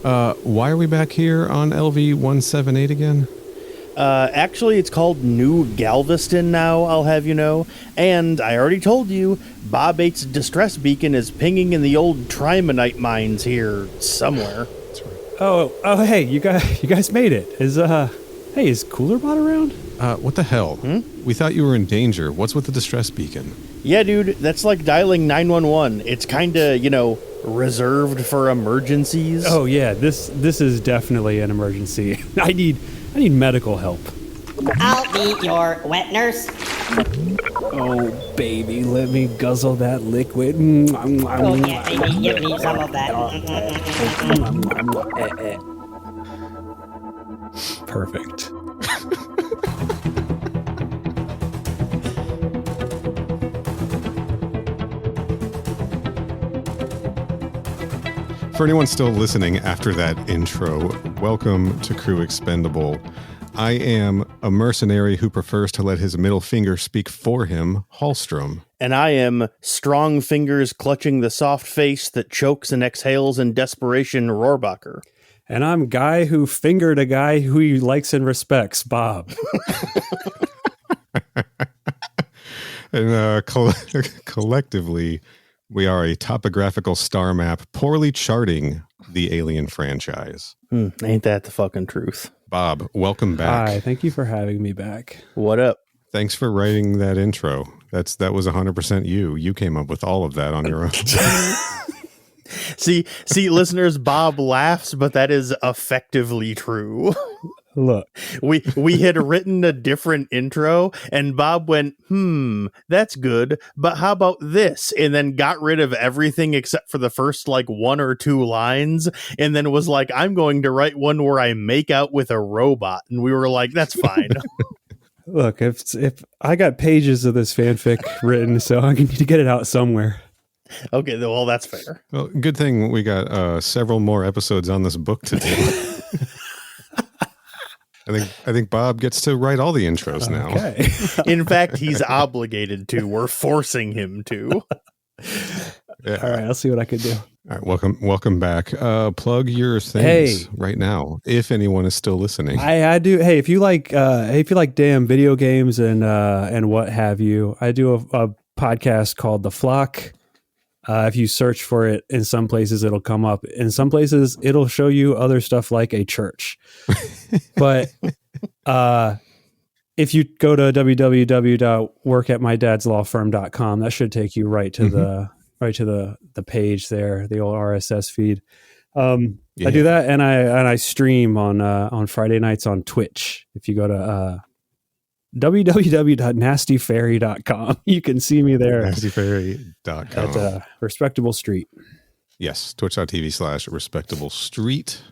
Why are we back here on LV-178 again? Actually, it's called New Galveston now, I'll have you know. And I already told you, Bob 8's distress beacon is pinging in the old trimonite mines here somewhere. That's right. Oh, hey, you guys made it. Is Coolerbot around? What the hell? We thought you were in danger. What's with the distress beacon? Yeah, dude, that's like dialing 911. It's kinda, reserved for emergencies. Oh yeah, this is definitely an emergency. I need medical help. I'll be your wet nurse. Oh baby, let me guzzle that liquid. Oh yeah, baby, give me some of that. Perfect. For anyone still listening after that intro, welcome to Crew Expendable. I am a mercenary who prefers to let his middle finger speak for him, Hallstrom. And I am strong fingers clutching the soft face that chokes and exhales in desperation, Rohrbacher. And I'm guy who fingered a guy who he likes and respects, Bob. And collectively, we are a topographical star map poorly charting the Alien franchise. Ain't that the fucking truth? Bob, welcome back. Hi, thank you for having me back. What up? Thanks for writing that intro. That was 100% you. You came up with all of that on your own. See, listeners, Bob laughs, but that is effectively true. Look, we had written a different intro, and Bob went, that's good, but how about this? And then got rid of everything except for the first one or two lines, and then was like, I'm going to write one where I make out with a robot. And we were like, that's fine. look, if I got pages of this fanfic written, so I need to get it out somewhere. Okay, well, that's fair. Well, good thing we got several more episodes on this book to do. I think Bob gets to write all the intros now. Okay. In fact, he's obligated to. We're forcing him to. Yeah. All right, I'll see what I can do. All right, welcome back. Plug your things right now, if anyone is still listening. I do. Hey, if you like damn video games and what have you, I do a podcast called The Flock. If you search for it, in some places it'll come up. In some places it'll show you other stuff like a church. But if you go to www.workatmydadslawfirm.com, that should take you right to the page there, the old RSS feed. I do that, and I stream on Friday nights on Twitch. If you go to www.nastyfairy.com. You can see me there. Nastyfairy.com. At Respectable Street. Yes, twitch.tv/Respectable Street.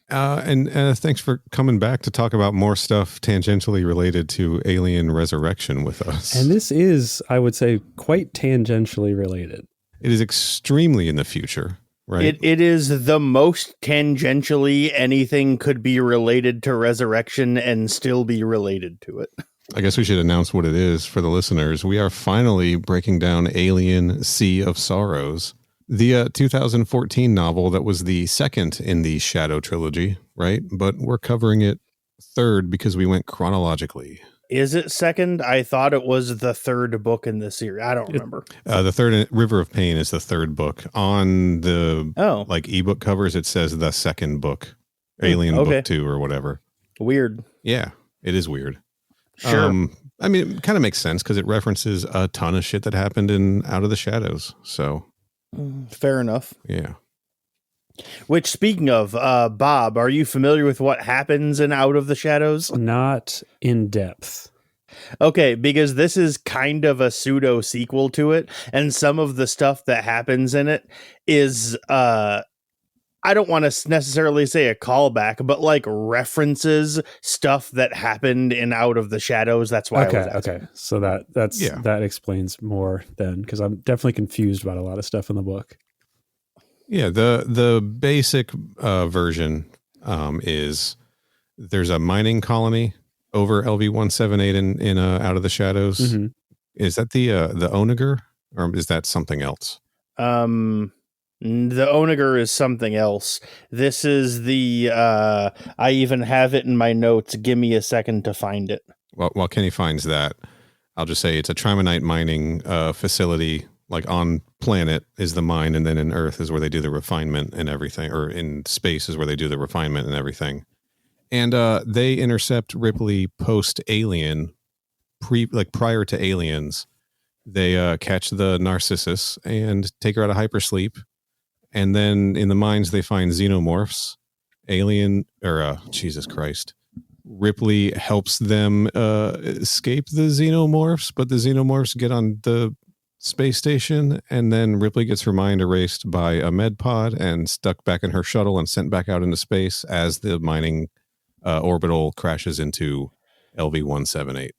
And thanks for coming back to talk about more stuff tangentially related to Alien Resurrection with us. And this is, I would say, quite tangentially related. It is extremely in the future, right? It is the most tangentially anything could be related to Resurrection and still be related to it. I guess we should announce what it is for the listeners. We are finally breaking down Alien Sea of Sorrows, the 2014 novel that was the second in the Shadow trilogy, right? But we're covering it third because we went chronologically. Is it second? I thought it was the third book in the series. I don't remember. The third, River of Pain, is the third book. On the ebook covers, it says the second book, Alien Book 2 or whatever. Weird. Yeah, it is weird. Sure. I mean, it kind of makes sense because it references a ton of shit that happened in Out of the Shadows. So, fair enough. Yeah. Which, speaking of, Bob, are you familiar with what happens in Out of the Shadows? Not in depth. Okay, because this is kind of a pseudo sequel to it, and some of the stuff that happens in it is, I don't want to necessarily say a callback, but references stuff that happened in Out of the Shadows. That's why. Okay. So that explains more then, because I'm definitely confused about a lot of stuff in the book. Yeah, the basic version is there's a mining colony over LV-178 in Out of the Shadows. Mm-hmm. Is that the Onager, or is that something else? The Onager is something else. This is the, I even have it in my notes. Give me a second to find it. Well, while Kenny finds that, I'll just say it's a trimonite mining facility. Like on planet is the mine, and then in Earth is where they do the refinement and everything, or in space is where they do the refinement and everything. And they intercept Ripley post-alien, prior to aliens. They catch the Narcissus and take her out of hypersleep. And then in the mines, they find xenomorphs. Jesus Christ. Ripley helps them escape the xenomorphs, but the xenomorphs get on the space station, and then Ripley gets her mind erased by a med pod and stuck back in her shuttle and sent back out into space as the mining orbital crashes into LV-178.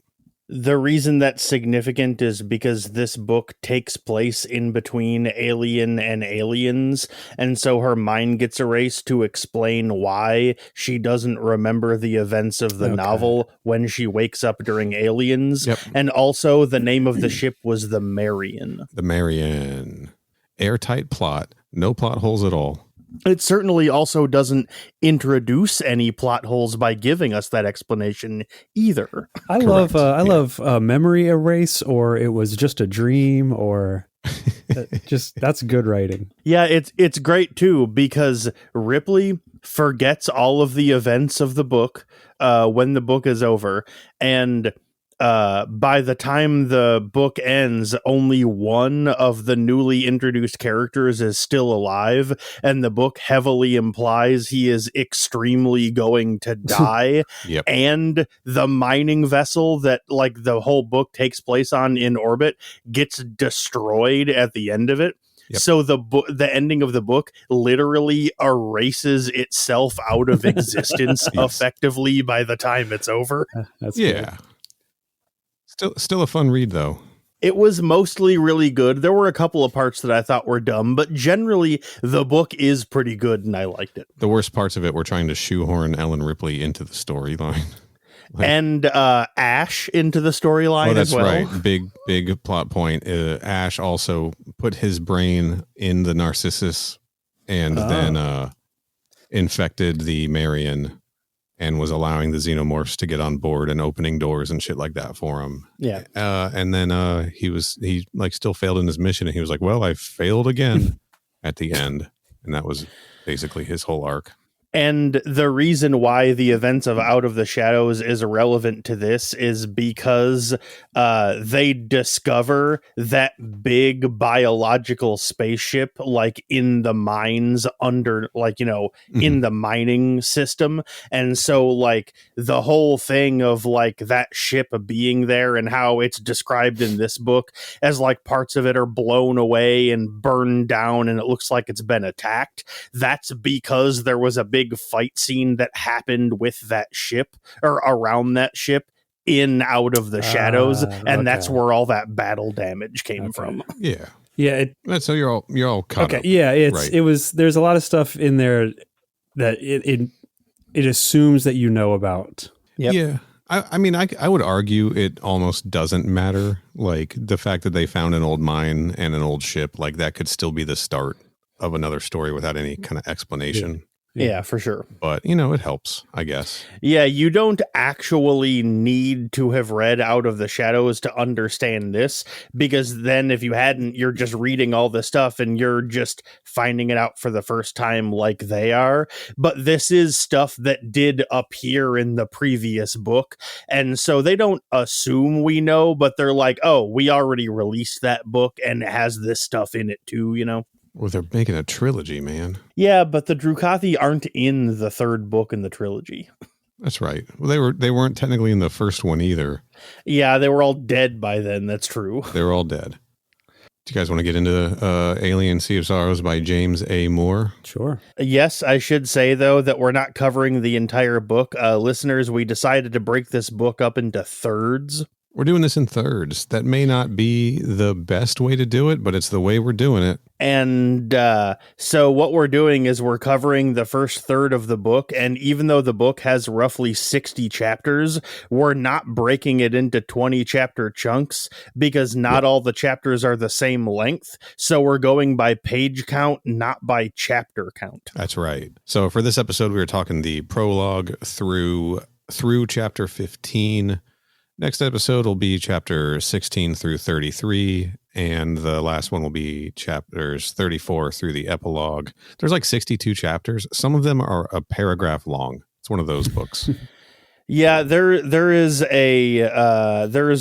The reason that's significant is because this book takes place in between Alien and Aliens, and so her mind gets erased to explain why she doesn't remember the events of the novel when she wakes up during Aliens. Yep. And also, the name of the ship was the Marion. The Marion. Airtight plot. No plot holes at all. It certainly also doesn't introduce any plot holes by giving us that explanation either. I love memory erase, or it was just a dream, or that's good writing. Yeah, it's great too, because Ripley forgets all of the events of the book when the book is over, and by the time the book ends, only one of the newly introduced characters is still alive, and the book heavily implies he is extremely going to die. Yep. And the mining vessel that like the whole book takes place on in orbit gets destroyed at the end of it. Yep. So the ending of the book literally erases itself out of existence effectively by the time it's over. That's good. Still a fun read, though. It was mostly really good. There were a couple of parts that I thought were dumb, but generally the book is pretty good, and I liked it. The worst parts of it were trying to shoehorn Ellen Ripley into the storyline. And Ash into the storyline as well. That's right. Big plot point. Ash also put his brain in the Narcissus and then infected the Marion, and was allowing the xenomorphs to get on board and opening doors and shit like that for him. Yeah. And then he still failed in his mission, and he was like, well, I failed again at the end. And that was basically his whole arc. And the reason why the events of Out of the Shadows is relevant to this is because they discover that big biological spaceship like in the mines under in the mining system. And so like the whole thing of like that ship being there and how it's described in this book as like parts of it are blown away and burned down and it looks like it's been attacked. That's because there was a big fight scene that happened with that ship or around that ship in Out of the Shadows, and that's where all that battle damage came from. Yeah. So you're all caught up. Yeah, it was. There's a lot of stuff in there that it assumes that you know about. Yep. Yeah. I mean, I would argue it almost doesn't matter. Like the fact that they found an old mine and an old ship, like that could still be the start of another story without any kind of explanation. Yeah, for sure. But, it helps, I guess. Yeah, you don't actually need to have read Out of the Shadows to understand this, because then if you hadn't, you're just reading all the stuff and you're just finding it out for the first time like they are. But this is stuff that did appear in the previous book. And so they don't assume we know, but they're like, oh, we already released that book and it has this stuff in it too, Well, they're making a trilogy, man. Yeah, but the Drukathi aren't in the third book in the trilogy. That's right. Well, they weren't technically in the first one either. Yeah, they were all dead by then. That's true. They were all dead. Do you guys want to get into Alien Sea of Sorrows by James A. Moore? Sure. Yes, I should say, though, that we're not covering the entire book. Listeners, we decided to break this book up into thirds. We're doing this in thirds. That may not be the best way to do it, but it's the way we're doing it. And so what we're doing is we're covering the first third of the book. And even though the book has roughly 60 chapters, we're not breaking it into 20 chapter chunks because not all the chapters are the same length. So we're going by page count, not by chapter count. That's right. So for this episode, we were talking the prologue through chapter 15. Next episode will be chapter 16 through 33, and the last one will be chapters 34 through the epilogue. There's like 62 chapters. Some of them are a paragraph long. It's one of those books. Yeah, there's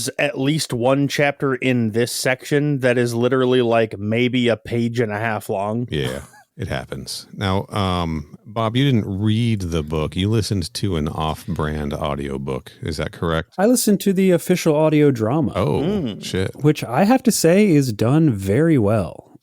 at least one chapter in this section that is literally like maybe a page and a half long. Yeah. It happens. Now, Bob, you didn't read the book. You listened to an off-brand audiobook. Is that correct? I listened to the official audio drama. Oh, shit. Which I have to say is done very well.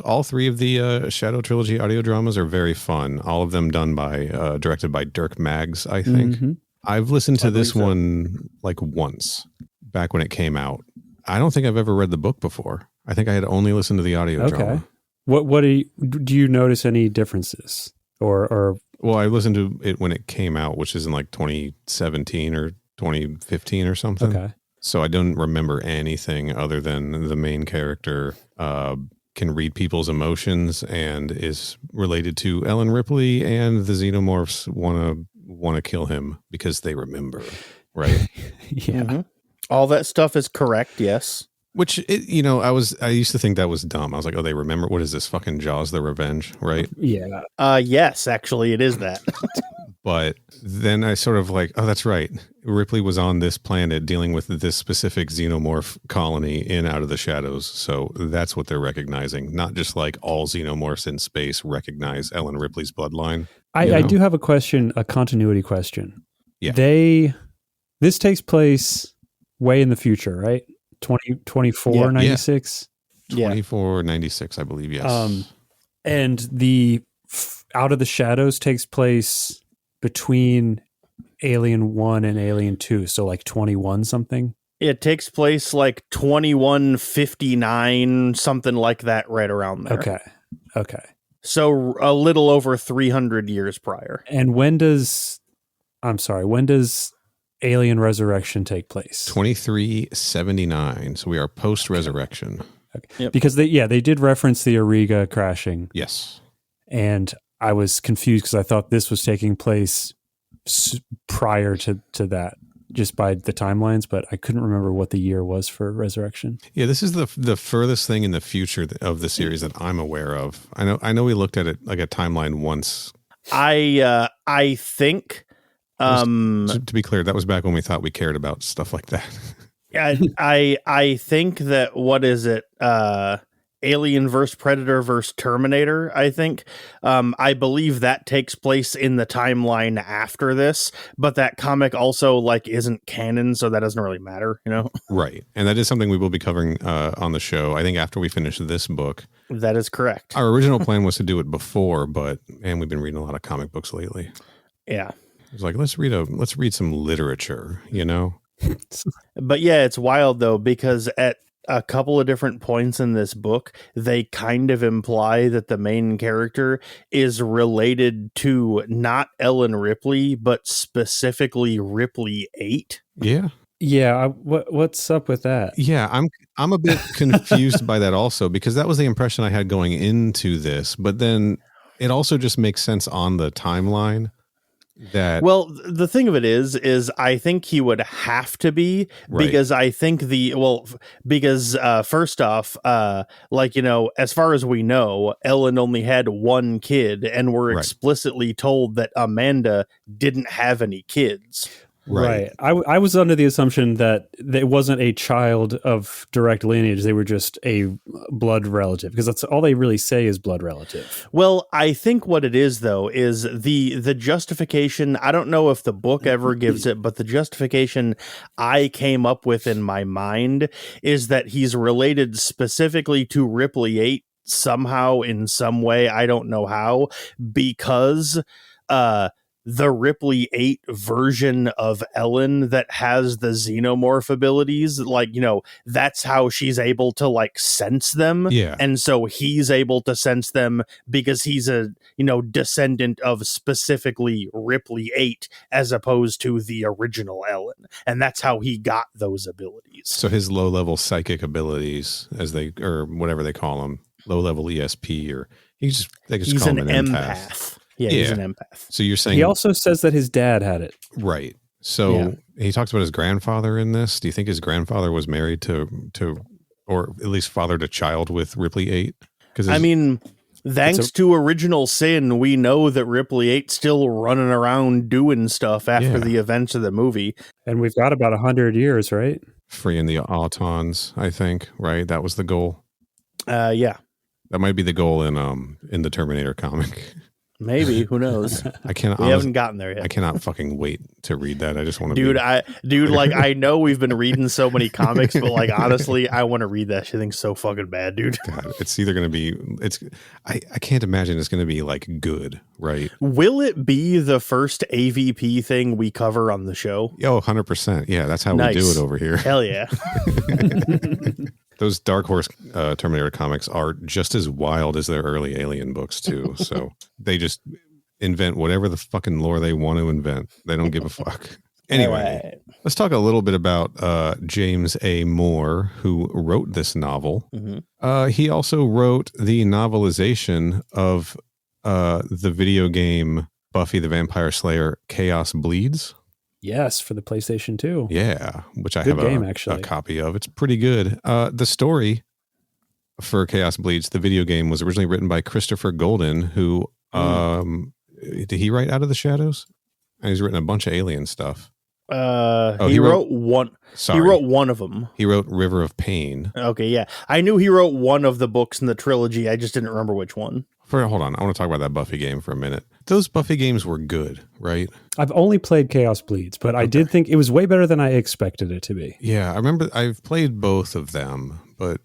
All three of the Shadow Trilogy audio dramas are very fun. All of them done by, directed by Dirk Maggs, I think. Mm-hmm. I've listened to this one like once, back when it came out. I don't think I've ever read the book before. I think I had only listened to the audio drama. What do you notice any differences or Well, I listened to it when it came out, which is in like 2017 or 2015 or something. Okay. So I don't remember anything other than the main character can read people's emotions and is related to Ellen Ripley, and the xenomorphs want to kill him because they remember, right? Yeah. Mm-hmm. All that stuff is correct, yes. Which, I used to think that was dumb. I was like, oh, they remember? What is this, fucking Jaws the Revenge, right? Yeah. Yes, actually, it is that. But then I sort of like, oh, that's right. Ripley was on this planet dealing with this specific xenomorph colony in Out of the Shadows. So that's what they're recognizing. Not just like all xenomorphs in space recognize Ellen Ripley's bloodline. I do have a continuity question. Yeah. This takes place way in the future, right? 2496? Yeah. 2496, I believe, yes. And the Out of the Shadows takes place between Alien 1 and Alien 2, so like 21 something? It takes place like 2159, something like that, right around there. Okay. So a little over 300 years prior. And when does Alien Resurrection take place? 2379. So we are post-resurrection. Okay. Yep. Because they did reference the Auriga crashing. Yes. And I was confused because I thought this was taking place prior to that, just by the timelines, but I couldn't remember what the year was for Resurrection. Yeah, this is the furthest thing in the future of the series that I'm aware of. I know we looked at it like a timeline once. I think to be clear, that was back when we thought we cared about stuff like that. I think that, what is it? Alien versus Predator versus Terminator, I think. I believe that takes place in the timeline after this, but that comic also like isn't canon, so that doesn't really matter, Right. And that is something we will be covering on the show, I think, after we finish this book. That is correct. Our original plan was to do it before, but we've been reading a lot of comic books lately. Yeah. It was like, let's read some literature, But yeah, it's wild though, because at a couple of different points in this book, they kind of imply that the main character is related to not Ellen Ripley, but specifically Ripley 8. Yeah. Yeah. What's up with that? Yeah, I'm a bit confused by that also, because that was the impression I had going into this, but then it also just makes sense on the timeline. Well, the thing of it is I think he would have to be, because I think first off, as far as we know, Ellen only had one kid, and we're explicitly told that Amanda didn't have any kids. Right. I was under the assumption that it wasn't a child of direct lineage. They were just a blood relative, because that's all they really say is blood relative. Well, I think what it is, though, is the justification. I don't know if the book ever gives it, but the justification I came up with in my mind is that he's related specifically to Ripley 8 somehow, in some way. I don't know how, because the Ripley 8 version of Ellen that has the xenomorph abilities. Like, that's how she's able to like sense them. Yeah. And so he's able to sense them because he's a, descendant of specifically Ripley 8 as opposed to the original Ellen. And that's how he got those abilities. So his low-level psychic abilities, or whatever they call them, low-level ESP, or they just call him an empath. Yeah, he's an empath. So you're saying he also says that his dad had it. Right. So he talks about his grandfather in this. Do you think his grandfather was married to, or at least fathered a child with Ripley 8? Because thanks to Original Sin, we know that Ripley 8's still running around doing stuff after the events of the movie. And we've got about 100 years, right? Freeing the Autons, I think, right? That was the goal. Yeah. That might be the goal in the Terminator comic. Maybe, who knows? We haven't gotten there yet. I cannot fucking wait to read that. I just want to I know we've been reading so many comics, but like honestly, I want to read that shit. Thing's so fucking bad, dude. God, it's either going to be I can't imagine it's going to be like good, right? Will it be the first AVP thing we cover on the show? Oh, 100%. Yeah, that's how we do it over here. Hell yeah. Those Dark Horse Terminator comics are just as wild as their early Alien books, too. So they just invent whatever the fucking lore they want to invent. They don't give a fuck. Anyway, let's talk a little bit about James A. Moore, who wrote this novel. Mm-hmm. He also wrote the novelization of the video game Buffy the Vampire Slayer Chaos Bleeds. Yes, for the PlayStation 2. Yeah, which I Good have game, a copy of. It's pretty good. The story for Chaos Bleeds, the video game, was originally written by Christopher Golden, who did he write Out of the Shadows? And he's written a bunch of Alien stuff. He wrote one. Sorry. He wrote one of them. He wrote River of Pain. Okay, yeah. I knew he wrote one of the books in the trilogy. I just didn't remember which one. Hold on. I want to talk about that Buffy game for a minute. Those Buffy games were good, right? I've only played Chaos Bleeds, but I did think it was way better than I expected it to be. Yeah, I remember I've played both of them, but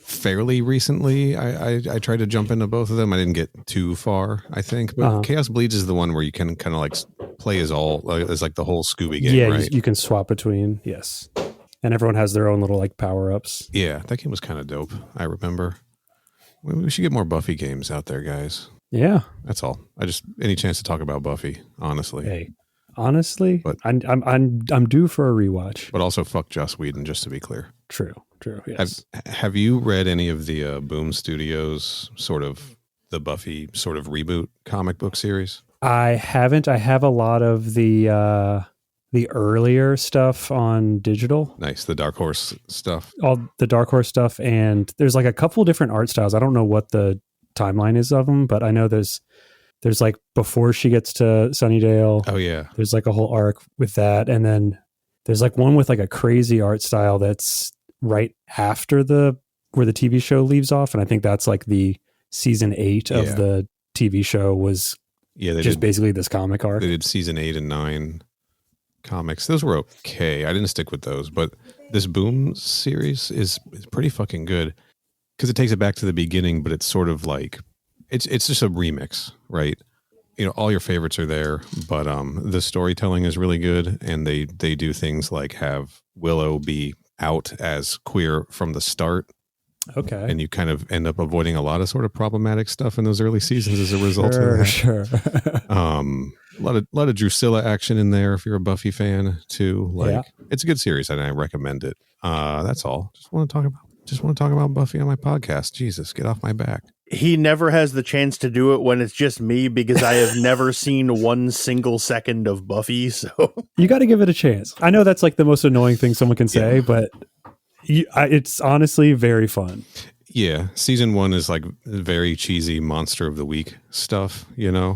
fairly recently I tried to jump into both of them. I didn't get too far, I think. But Chaos Bleeds is the one where you can kind of like play as like the whole Scooby game, right? You can swap between, yes. And everyone has their own little like power-ups. Yeah, that game was kind of dope, I remember. We should get more Buffy games out there, guys. Yeah, that's all. Any chance to talk about Buffy, honestly. Hey, honestly, but I'm due for a rewatch. But also, fuck Joss Whedon, just to be clear. True. Yes. Have you read any of the Boom Studios sort of the Buffy sort of reboot comic book series? I haven't. I have a lot of the earlier stuff on digital. Nice. The Dark Horse stuff. All the Dark Horse stuff. And there's like a couple different art styles. I don't know what the timeline is of them, but I know there's like before she gets to Sunnydale. Oh yeah. There's like a whole arc with that. And then there's like one with like a crazy art style that's right after where the TV show leaves off. And I think that's like the season 8 of the TV show was basically this comic arc. They did season 8 and 9 comics. Those were okay. I didn't stick with those, but this Boom series is pretty fucking good because it takes it back to the beginning, but it's sort of like it's just a remix, right? All your favorites are there, but the storytelling is really good, and they do things like have Willow be out as queer from the start. Okay. And you kind of end up avoiding a lot of sort of problematic stuff in those early seasons as a result of that. Sure. A lot of Drusilla action in there if you're a Buffy fan too. It's a good series and I recommend it. That's all. Just want to talk about Buffy on my podcast. Jesus, get off my back. He never has the chance to do it when it's just me because I have never seen one single second of Buffy. So you got to give it a chance. I know that's like the most annoying thing someone can say, but it's honestly very fun. Yeah, season 1 is like very cheesy monster of the week stuff,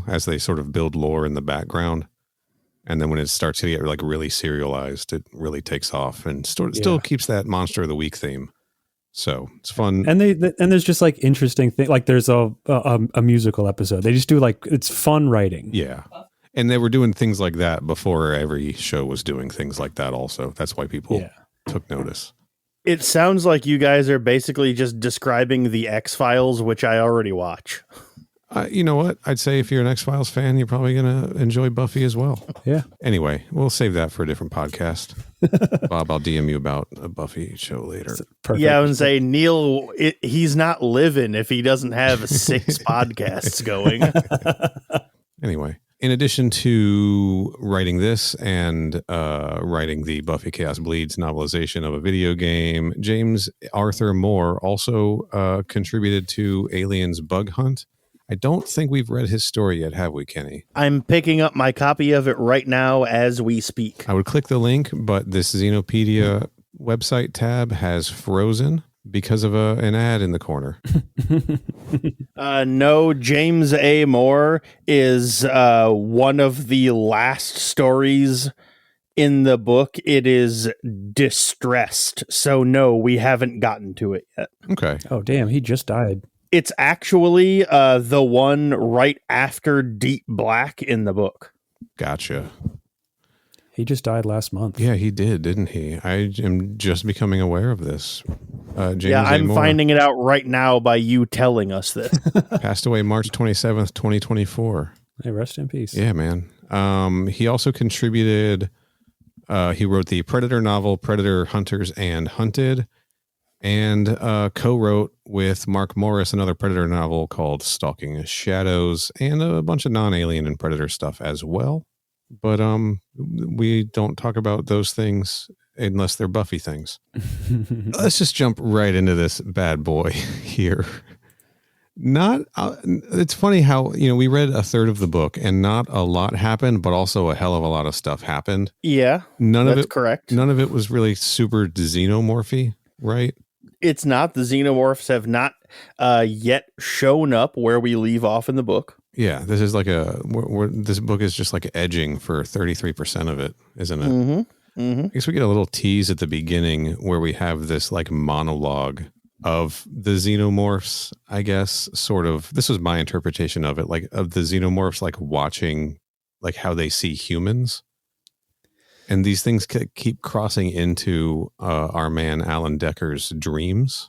as they sort of build lore in the background. And then when it starts to get like really serialized, it really takes off and still keeps that monster of the week theme. So it's fun. And there's just like interesting things. Like there's a musical episode. They just do like, it's fun writing. Yeah. And they were doing things like that before every show was doing things like that also. That's why people took notice. It sounds like you guys are basically just describing the X-Files, which I already watch. You know what? I'd say if you're an X-Files fan, you're probably going to enjoy Buffy as well. Yeah. Anyway, we'll save that for a different podcast. Bob, I'll DM you about a Buffy show later. Perfect. Yeah, I would say Neil, he's not living if he doesn't have 6 podcasts going. Anyway, in addition to writing this and writing the Buffy Chaos Bleeds novelization of a video game, James Arthur Moore also contributed to Alien's Bug Hunt. I don't think we've read his story yet, have we, Kenny? I'm picking up my copy of it right now as we speak. I would click the link, but this Xenopedia website tab has frozen because of an ad in the corner. No, James A. Moore is one of the last stories in the book. It is distressed. So no, we haven't gotten to it yet. Okay. Oh, damn. He just died. It's actually the one right after Deep Black in the book. Gotcha. He just died last month. Yeah, he did, didn't he? I am just becoming aware of this. James yeah, I'm Moore finding it out right now by you telling us this. passed away March 27th, 2024. Hey, rest in peace. Yeah, man. He also contributed, he wrote the Predator novel, Predator Hunters and Hunted, and co-wrote with Mark Morris another Predator novel called Stalking Shadows, and a bunch of non-Alien and Predator stuff as well. But we don't talk about those things unless they're Buffy things. Let's just jump right into this bad boy here. It's funny how, we read a third of the book and not a lot happened, but also a hell of a lot of stuff happened. Yeah, that's correct. None of it was really super xenomorphy, right? It's not. The xenomorphs have not yet shown up where we leave off in the book. Yeah, this is like this book is just like edging for 33% of it, isn't it? Mm-hmm. Mm-hmm. I guess we get a little tease at the beginning where we have this like monologue of the xenomorphs, I guess, sort of. This was my interpretation of it, like of the xenomorphs, like watching like how they see humans. And these things keep crossing into our man Alan Decker's dreams.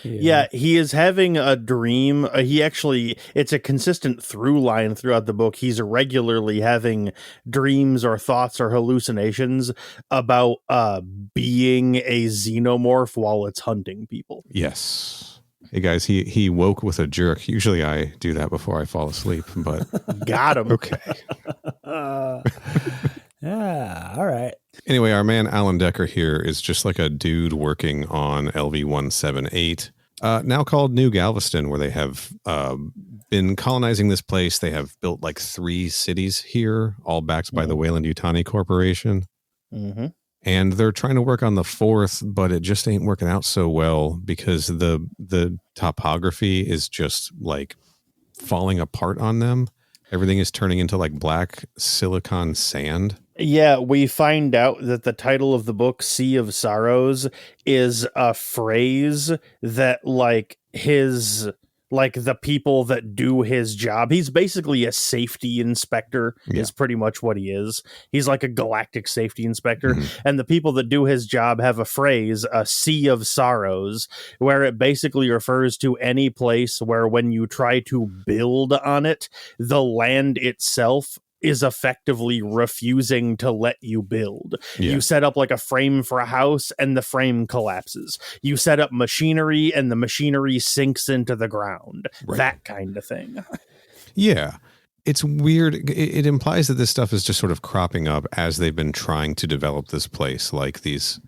Yeah, he is having a dream. It's a consistent through line throughout the book. He's regularly having dreams or thoughts or hallucinations about being a xenomorph while it's hunting people. Yes. Hey guys, he woke with a jerk. Usually I do that before I fall asleep, but got him. Okay. Yeah, all right. Anyway, our man Alan Decker here is just like a dude working on LV-178, now called New Galveston, where they have been colonizing this place. They have built like 3 cities here, all backed by the Weyland-Yutani Corporation. Mm-hmm. And they're trying to work on the 4th, but it just ain't working out so well because the topography is just like falling apart on them. Everything is turning into like black silicon sand. Yeah, we find out that the title of the book, Sea of Sorrows, is a phrase that the people that do his job. He's basically a safety inspector, is pretty much what he is. He's like a galactic safety inspector. Mm-hmm. And the people that do his job have a phrase, a Sea of Sorrows, where it basically refers to any place where when you try to build on it, the land itself is effectively refusing to let you build. Yeah. You set up like a frame for a house and the frame collapses. You set up machinery and the machinery sinks into the ground. Right. That kind of thing. Yeah. It's weird. It implies that this stuff is just sort of cropping up as they've been trying to develop this place, like these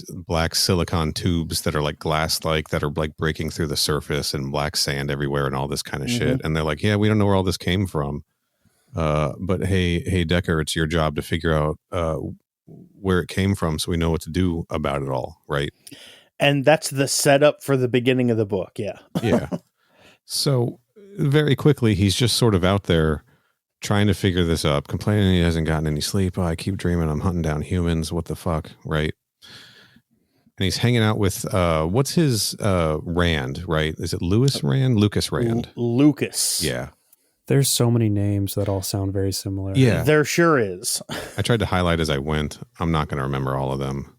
black silicon tubes that are like glass-like that are like breaking through the surface and black sand everywhere and all this kind of shit. And they're like, yeah, we don't know where all this came from. But hey, Decker, it's your job to figure out where it came from so we know what to do about it all, right? And that's the setup for the beginning of the book, yeah. Yeah. So very quickly, he's just sort of out there trying to figure this up, complaining he hasn't gotten any sleep. Oh, I keep dreaming I'm hunting down humans. What the fuck, right? And he's hanging out with, what's his Rand, right? Is it Lucas Rand? Lucas. Yeah. There's so many names that all sound very similar. Yeah. There sure is. I tried to highlight as I went. I'm not going to remember all of them.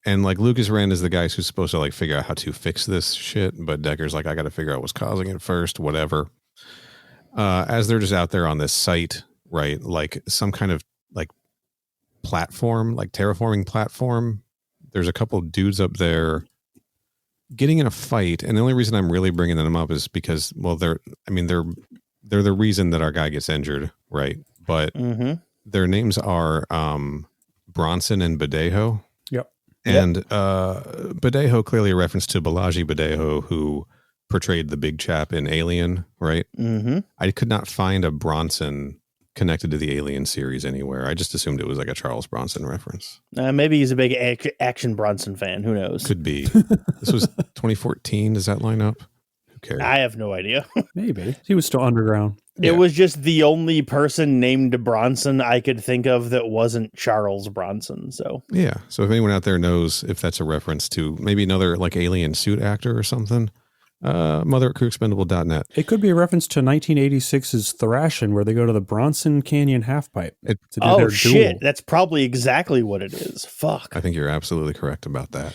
And like Lucas Rand is the guy who's supposed to like figure out how to fix this shit. But Decker's like, I got to figure out what's causing it first, whatever. as they're just out there on this site, right? Like some kind of like platform, like terraforming platform. There's a couple of dudes up there getting in a fight, and the only reason I'm really bringing them up is because, well, they're the reason that our guy gets injured, right? But their names are Bronson and Badejo. Yep. And Badejo, clearly a reference to Balaji Badejo, who portrayed the big chap in Alien, right? I could not find a Bronson connected to the Alien series anywhere. I just assumed it was like a Charles Bronson reference. Maybe he's a big action Bronson fan. Who knows? Could be. This was 2014. Does that line up? Who cares? I have no idea. Maybe. He was still underground. It was just the only person named Bronson I could think of that wasn't Charles Bronson. So yeah. So if anyone out there knows if that's a reference to maybe another like alien suit actor or something, mother at crewexpendable.net. It could be a reference to 1986's Thrashing, where they go to the Bronson Canyon halfpipe. Oh shit! Duel. That's probably exactly what it is. Fuck. I think you're absolutely correct about that.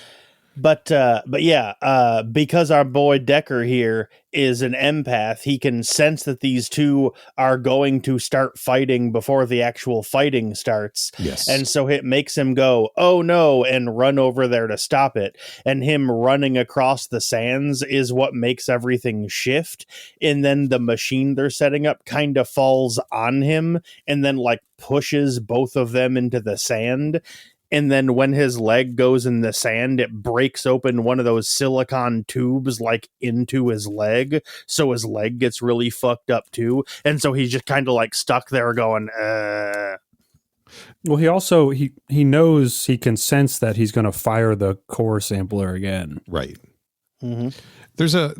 But yeah, because our boy Decker here is an empath, he can sense that these two are going to start fighting before the actual fighting starts. Yes. And so it makes him go, oh no, and run over there to stop it. And him running across the sands is what makes everything shift. And then the machine they're setting up kind of falls on him and then like pushes both of them into the sand. And then when his leg goes in the sand, it breaks open one of those silicone tubes like into his leg. So his leg gets really fucked up too. And so he's just kind of like stuck there going, Well, he also, he knows, he can sense that he's going to fire the core sampler again. Right. There's a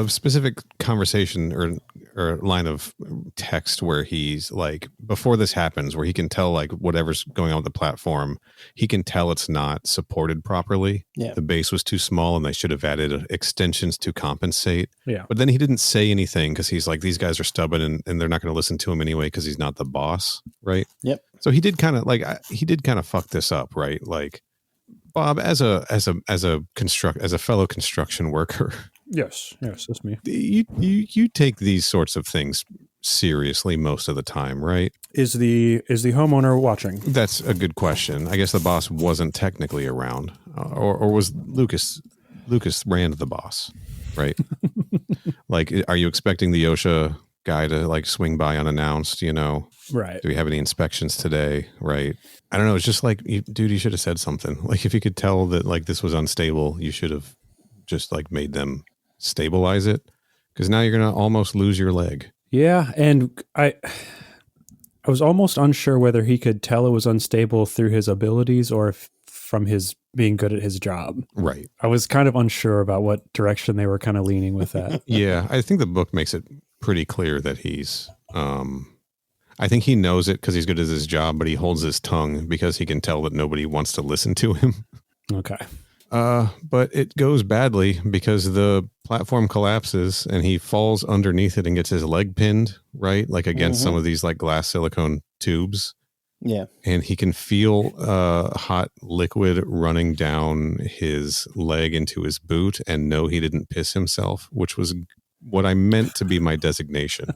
specific conversation or line of text where he's like, before this happens, where he can tell like whatever's going on with the platform, he can tell it's not supported properly. Yeah. The base was too small and they should have added extensions to compensate. Yeah. But then he didn't say anything because he's like, these guys are stubborn and they're not going to listen to him anyway because he's not the boss. Right. Yep. So he did kind of fuck this up. Right. Like, Bob, as a fellow construction worker, yes, that's me. You take these sorts of things seriously most of the time, right? Is the homeowner watching? That's a good question. I guess the boss wasn't technically around, or was Lucas ran the boss, right? Like, are you expecting the OSHA guy to like swing by unannounced? You know, right? Do we have any inspections today? Right? I don't know. It's just like, dude, you should have said something. Like, if you could tell that like this was unstable, you should have just like made them stabilize it, because now you're gonna almost lose your leg. Yeah, and I was almost unsure whether he could tell it was unstable through his abilities or if from his being good at his job. Right. I was kind of unsure about what direction they were kind of leaning with that. Yeah, I think the book makes it pretty clear that he's I think he knows it because he's good at his job, but he holds his tongue because he can tell that nobody wants to listen to him. Okay. But it goes badly because the platform collapses and he falls underneath it and gets his leg pinned, right? Like against some of these like glass silicone tubes. Yeah. And he can feel hot liquid running down his leg into his boot and know he didn't piss himself, which was what I meant to be my designation,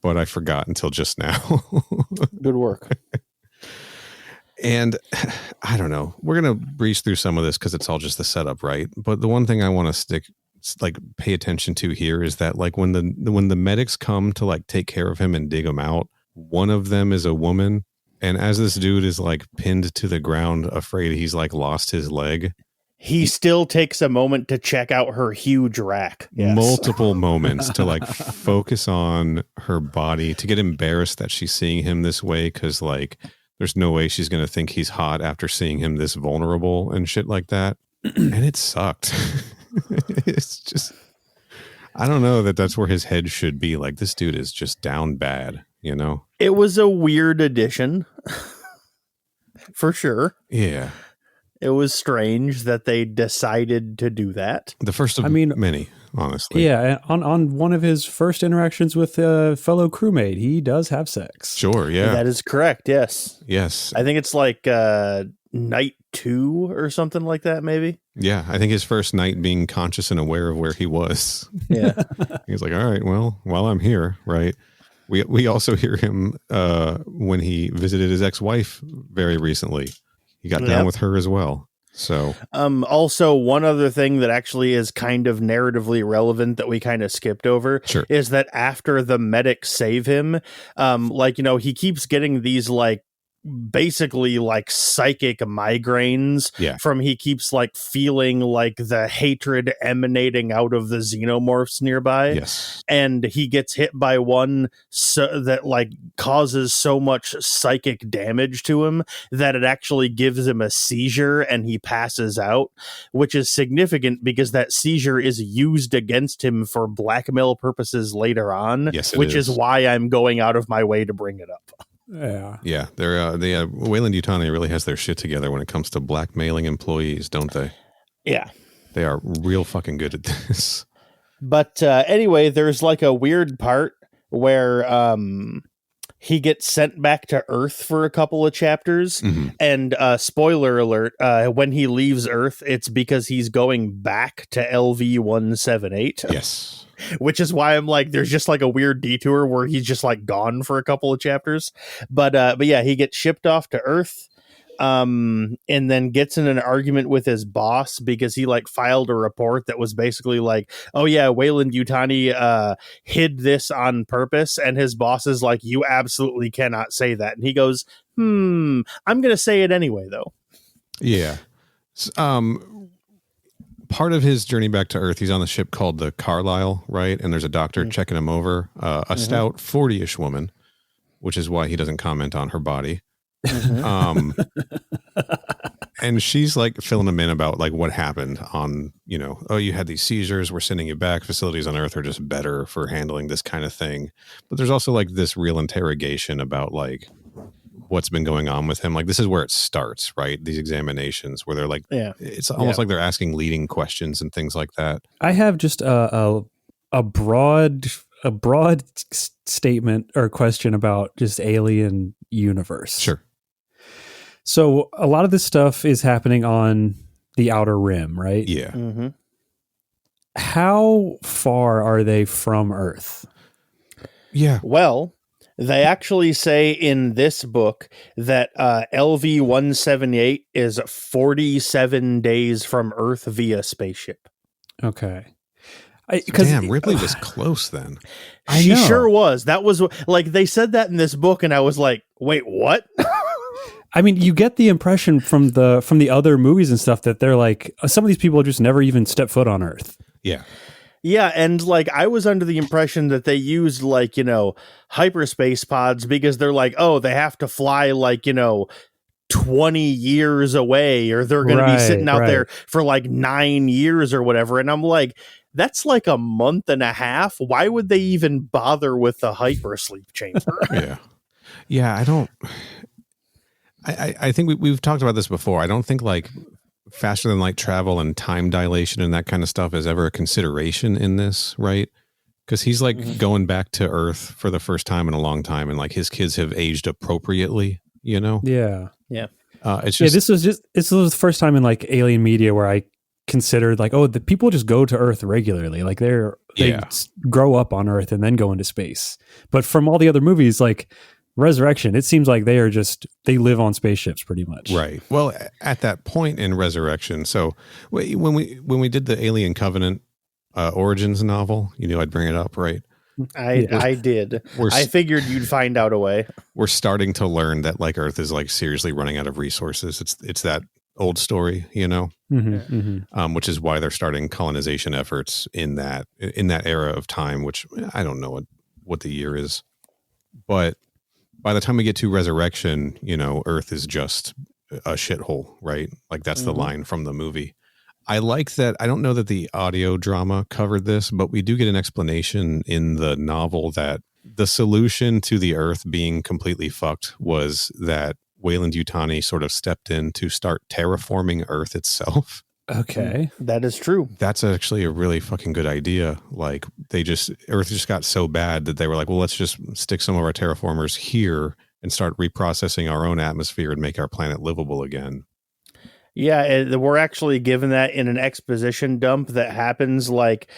but I forgot until just now. Good work. And I don't know, we're going to breeze through some of this because it's all just the setup, right? But the one thing I want to pay attention to here is that like when the medics come to like take care of him and dig him out, one of them is a woman. And as this dude is like pinned to the ground, afraid he's like lost his leg, he still takes a moment to check out her huge rack. Yes. Multiple moments to like focus on her body, to get embarrassed that she's seeing him this way. Cause like, there's no way she's going to think he's hot after seeing him this vulnerable and shit like that. And it sucked. It's just, I don't know that that's where his head should be. Like, this dude is just down bad, you know? It was a weird addition. For sure. Yeah. It was strange that they decided to do that. The first of many, honestly. Yeah, on one of his first interactions with a fellow crewmate, he does have sex. Sure, yeah. That is correct, yes. Yes. I think it's like night 2 or something like that, maybe. Yeah, I think his first night being conscious and aware of where he was. Yeah. He was like, all right, well, while I'm here, right? We also hear him when he visited his ex-wife very recently. He got down with her as well. So also, one other thing that actually is kind of narratively relevant that we kind of skipped over is that after the medics save him, he keeps getting these basically psychic migraines from he keeps feeling the hatred emanating out of the xenomorphs nearby. Yes. And he gets hit by one that causes so much psychic damage to him that it actually gives him a seizure and he passes out, which is significant because that seizure is used against him for blackmail purposes later on. Yes, which is why I'm going out of my way to bring it up. Yeah. They're Weyland-Yutani really has their shit together when it comes to blackmailing employees, don't they? Yeah. They are real fucking good at this. But anyway, there's a weird part where he gets sent back to Earth for a couple of chapters. Mm-hmm. And spoiler alert, when he leaves Earth, it's because he's going back to LV-178. Yes. Which is why I'm there's just a weird detour where he's just gone for a couple of chapters. But yeah, he gets shipped off to Earth. And then gets in an argument with his boss because he filed a report that was basically oh yeah, Weyland-Yutani hid this on purpose, and his boss is you absolutely cannot say that, and he goes, I'm gonna say it anyway though. Yeah. Part of his journey back to Earth, he's on the ship called the Carlisle, right? And there's a doctor checking him over, a stout 40-ish woman, which is why he doesn't comment on her body. And she's filling him in about what happened on, oh, you had these seizures, we're sending you back, facilities on Earth are just better for handling this kind of thing. But there's also this real interrogation about what's been going on with him. This is where it starts, right? These examinations where they're it's almost like they're asking leading questions and things like that. I have just a broad statement or question about just alien universe. Sure. So a lot of this stuff is happening on the outer rim, right? Yeah. Mm-hmm. How far are they from Earth? Yeah. Well, they actually say in this book that LV-178 is 47 days from Earth via spaceship. Okay. Damn, Ripley was close then. She sure was. That was they said that in this book, and I was like, wait, what? I mean, you get the impression from the other movies and stuff that they're some of these people just never even step foot on Earth. Yeah. Yeah, and I was under the impression that they used hyperspace pods because they're oh, they have to fly 20 years away, or they're going to be sitting out there for 9 years or whatever. And I'm that's a month and a half. Why would they even bother with the hypersleep chamber? Yeah. Yeah, I think we've talked about this before. I don't think faster than light travel and time dilation and that kind of stuff is ever a consideration in this, right? Because he's going back to Earth for the first time in a long time, and his kids have aged appropriately, Yeah. It's just this was the first time in alien media where I considered the people just go to Earth regularly. They grow up on Earth and then go into space. But from all the other movies, Resurrection, it seems like they live on spaceships pretty much. Right. Well, at that point in Resurrection, so when we did the Alien Covenant Origins novel, I'd bring it up, right? I did. I figured you'd find out a way. We're starting to learn that Earth is seriously running out of resources. It's that old story, which is why they're starting colonization efforts in that era of time, which I don't know what the year is, but by the time we get to Resurrection, Earth is just a shithole, right? That's the line from the movie. I like that. I don't know that the audio drama covered this, but we do get an explanation in the novel that the solution to the Earth being completely fucked was that Weyland-Yutani sort of stepped in to start terraforming Earth itself. Okay. That is true. That's actually a really fucking good idea. Earth just got so bad that they were well, let's just stick some of our terraformers here and start reprocessing our own atmosphere and make our planet livable again. Yeah, we're actually given that in an exposition dump that happens like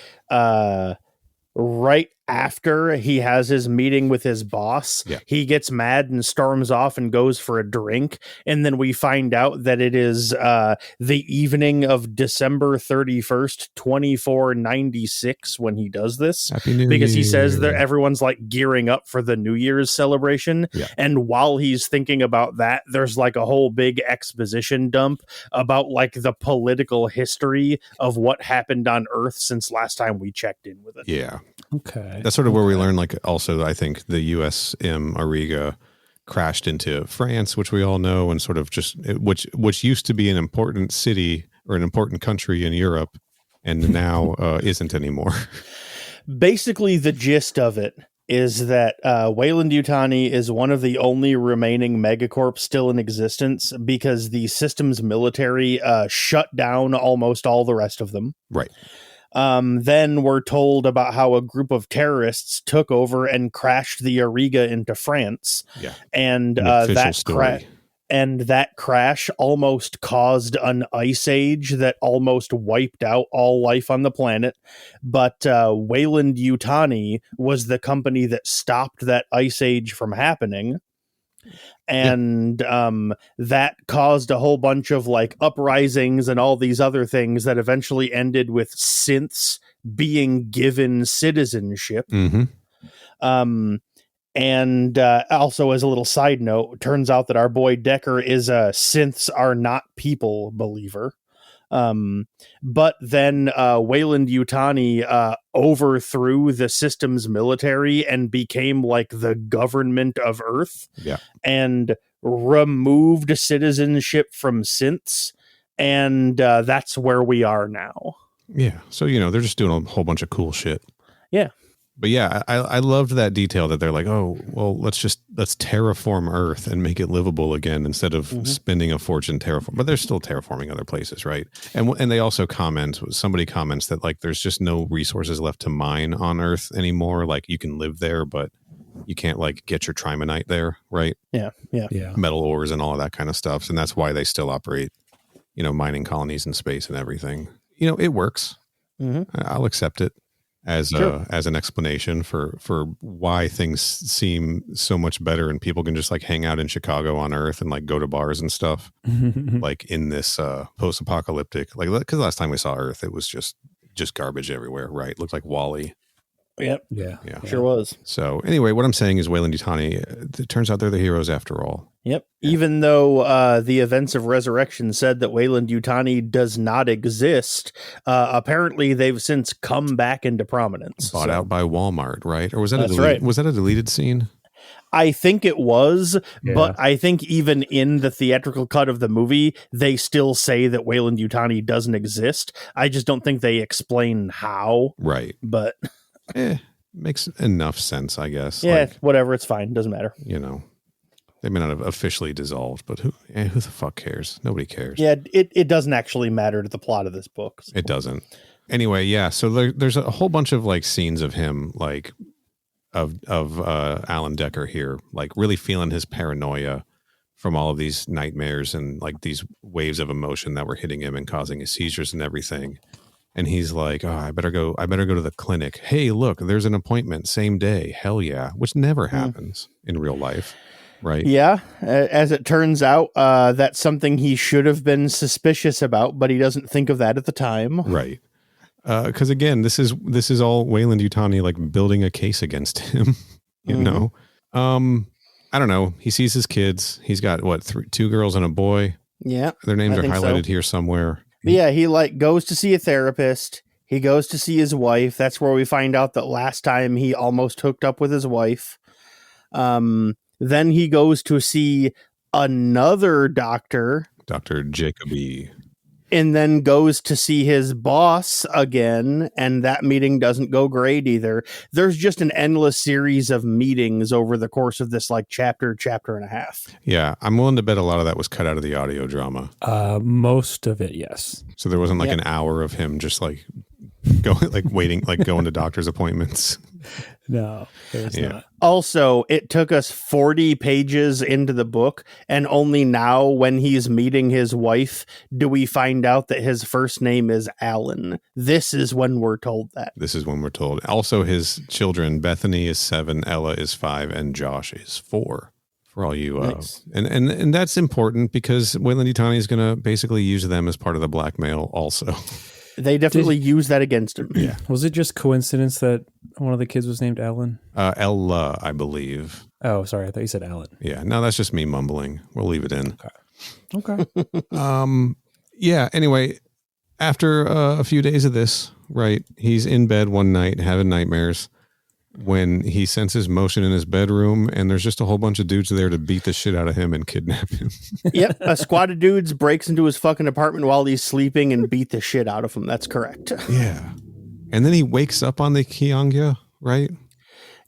right after he has his meeting with his boss. Yeah. He gets mad and storms off and goes for a drink, and then we find out that it is the evening of December 31st, 2496 when he does this. Happy New Because he Year. says that everyone's like gearing up for the New Year's celebration. Yeah. And while he's thinking about that, there's like a whole big exposition dump about like the political history of what happened on Earth since last time we checked in with it. Yeah. Okay. That's sort of where we learn, like, also, I think the USM Auriga crashed into France, which we all know, and sort of just, which used to be an important city or an important country in Europe, and now isn't anymore. Basically, the gist of it is that Weyland-Yutani is one of the only remaining megacorps still in existence because the system's military shut down almost all the rest of them. Right. Then we're told about how a group of terrorists took over and crashed the Auriga into France. Yeah. And An official that story. that crash almost caused an ice age that almost wiped out all life on the planet. But Weyland-Yutani was the company that stopped that ice age from happening. And that caused a whole bunch of like uprisings and all these other things that eventually ended with synths being given citizenship. Mm-hmm. And also, as a little side note, turns out that our boy Decker is a synths are not people believer. But then Weyland-Yutani overthrew the system's military and became like the government of Earth. Yeah. And removed citizenship from synths. And that's where we are now. Yeah. So, they're just doing a whole bunch of cool shit. Yeah. But yeah, I loved that detail that they're like, oh, well, let's terraform Earth and make it livable again instead of spending a fortune terraform. But they're still terraforming other places, right? And they also somebody comments that like there's just no resources left to mine on Earth anymore. Like you can live there, but you can't like get your trimonite there, right? Yeah. Metal ores and all of that kind of stuff. And that's why they still operate, mining colonies in space and everything. It works. I'll accept it as an explanation for why things seem so much better and people can just like hang out in Chicago on Earth and like go to bars and stuff like in this post-apocalyptic, like, because last time we saw Earth it was just garbage everywhere, right? It looked like Wall-E. Yep. Yeah. Sure was. So anyway, what I'm saying is Weyland-Yutani, it turns out they're the heroes after all. Yep. Yeah. Even though the events of Resurrection said that Weyland-Yutani does not exist, apparently they've since come back into prominence. Bought out by Walmart, right? Or was that right. Was that a deleted scene? I think it was, but I think even in the theatrical cut of the movie, they still say that Weyland-Yutani doesn't exist. I just don't think they explain how. Right. But makes enough sense, I guess. Yeah, like, whatever. It's fine. Doesn't matter. They may not have officially dissolved, but who the fuck cares? Nobody cares. Yeah, it doesn't actually matter to the plot of this book. So. It doesn't. Anyway, yeah. So there's a whole bunch of like scenes of him, like of Alan Decker here, like really feeling his paranoia from all of these nightmares and like these waves of emotion that were hitting him and causing his seizures and everything. And he's like, oh, I better go to the clinic. Hey, look, there's an appointment, same day. Hell yeah. Which never happens in real life. Right. Yeah. As it turns out, that's something he should have been suspicious about, but he doesn't think of that at the time. Right. Because again, this is all Weyland-Yutani like building a case against him, you know? I don't know. He sees his kids. He's got what, 2 girls and a boy. Yeah. Their names are highlighted here somewhere. Yeah, he like goes to see a therapist. He goes to see his wife. That's where we find out that last time he almost hooked up with his wife. Then he goes to see another doctor. Dr. Jacoby. And then goes to see his boss again, and that meeting doesn't go great either. There's just an endless series of meetings over the course of this like chapter and a half. Yeah, I'm willing to bet a lot of that was cut out of the audio drama. Most of it, yes. So there wasn't like an hour of him just like going, like waiting, like going to doctor's appointments. No, it's not. Also, it took us 40 pages into the book, and only now, when he's meeting his wife, do we find out that his first name is Alan. This is when we're told that. This is when we're told. Also, his children, Bethany is 7, Ella is 5, and Josh is 4. For all you, Nice. and that's important because Wayland Yutani is going to basically use them as part of the blackmail also. They definitely use that against him. Yeah. Was it just coincidence that one of the kids was named Alan? Ella, I believe. Oh, sorry. I thought you said Alan. Yeah, no, that's just me mumbling. We'll leave it in. Okay. Yeah, anyway, after a few days of this, right, he's in bed one night having nightmares when he senses motion in his bedroom, and there's just a whole bunch of dudes there to beat the shit out of him and kidnap him. Yep, a squad of dudes breaks into his fucking apartment while he's sleeping and beat the shit out of him. That's correct. Yeah. And then he wakes up on the Kianga, right?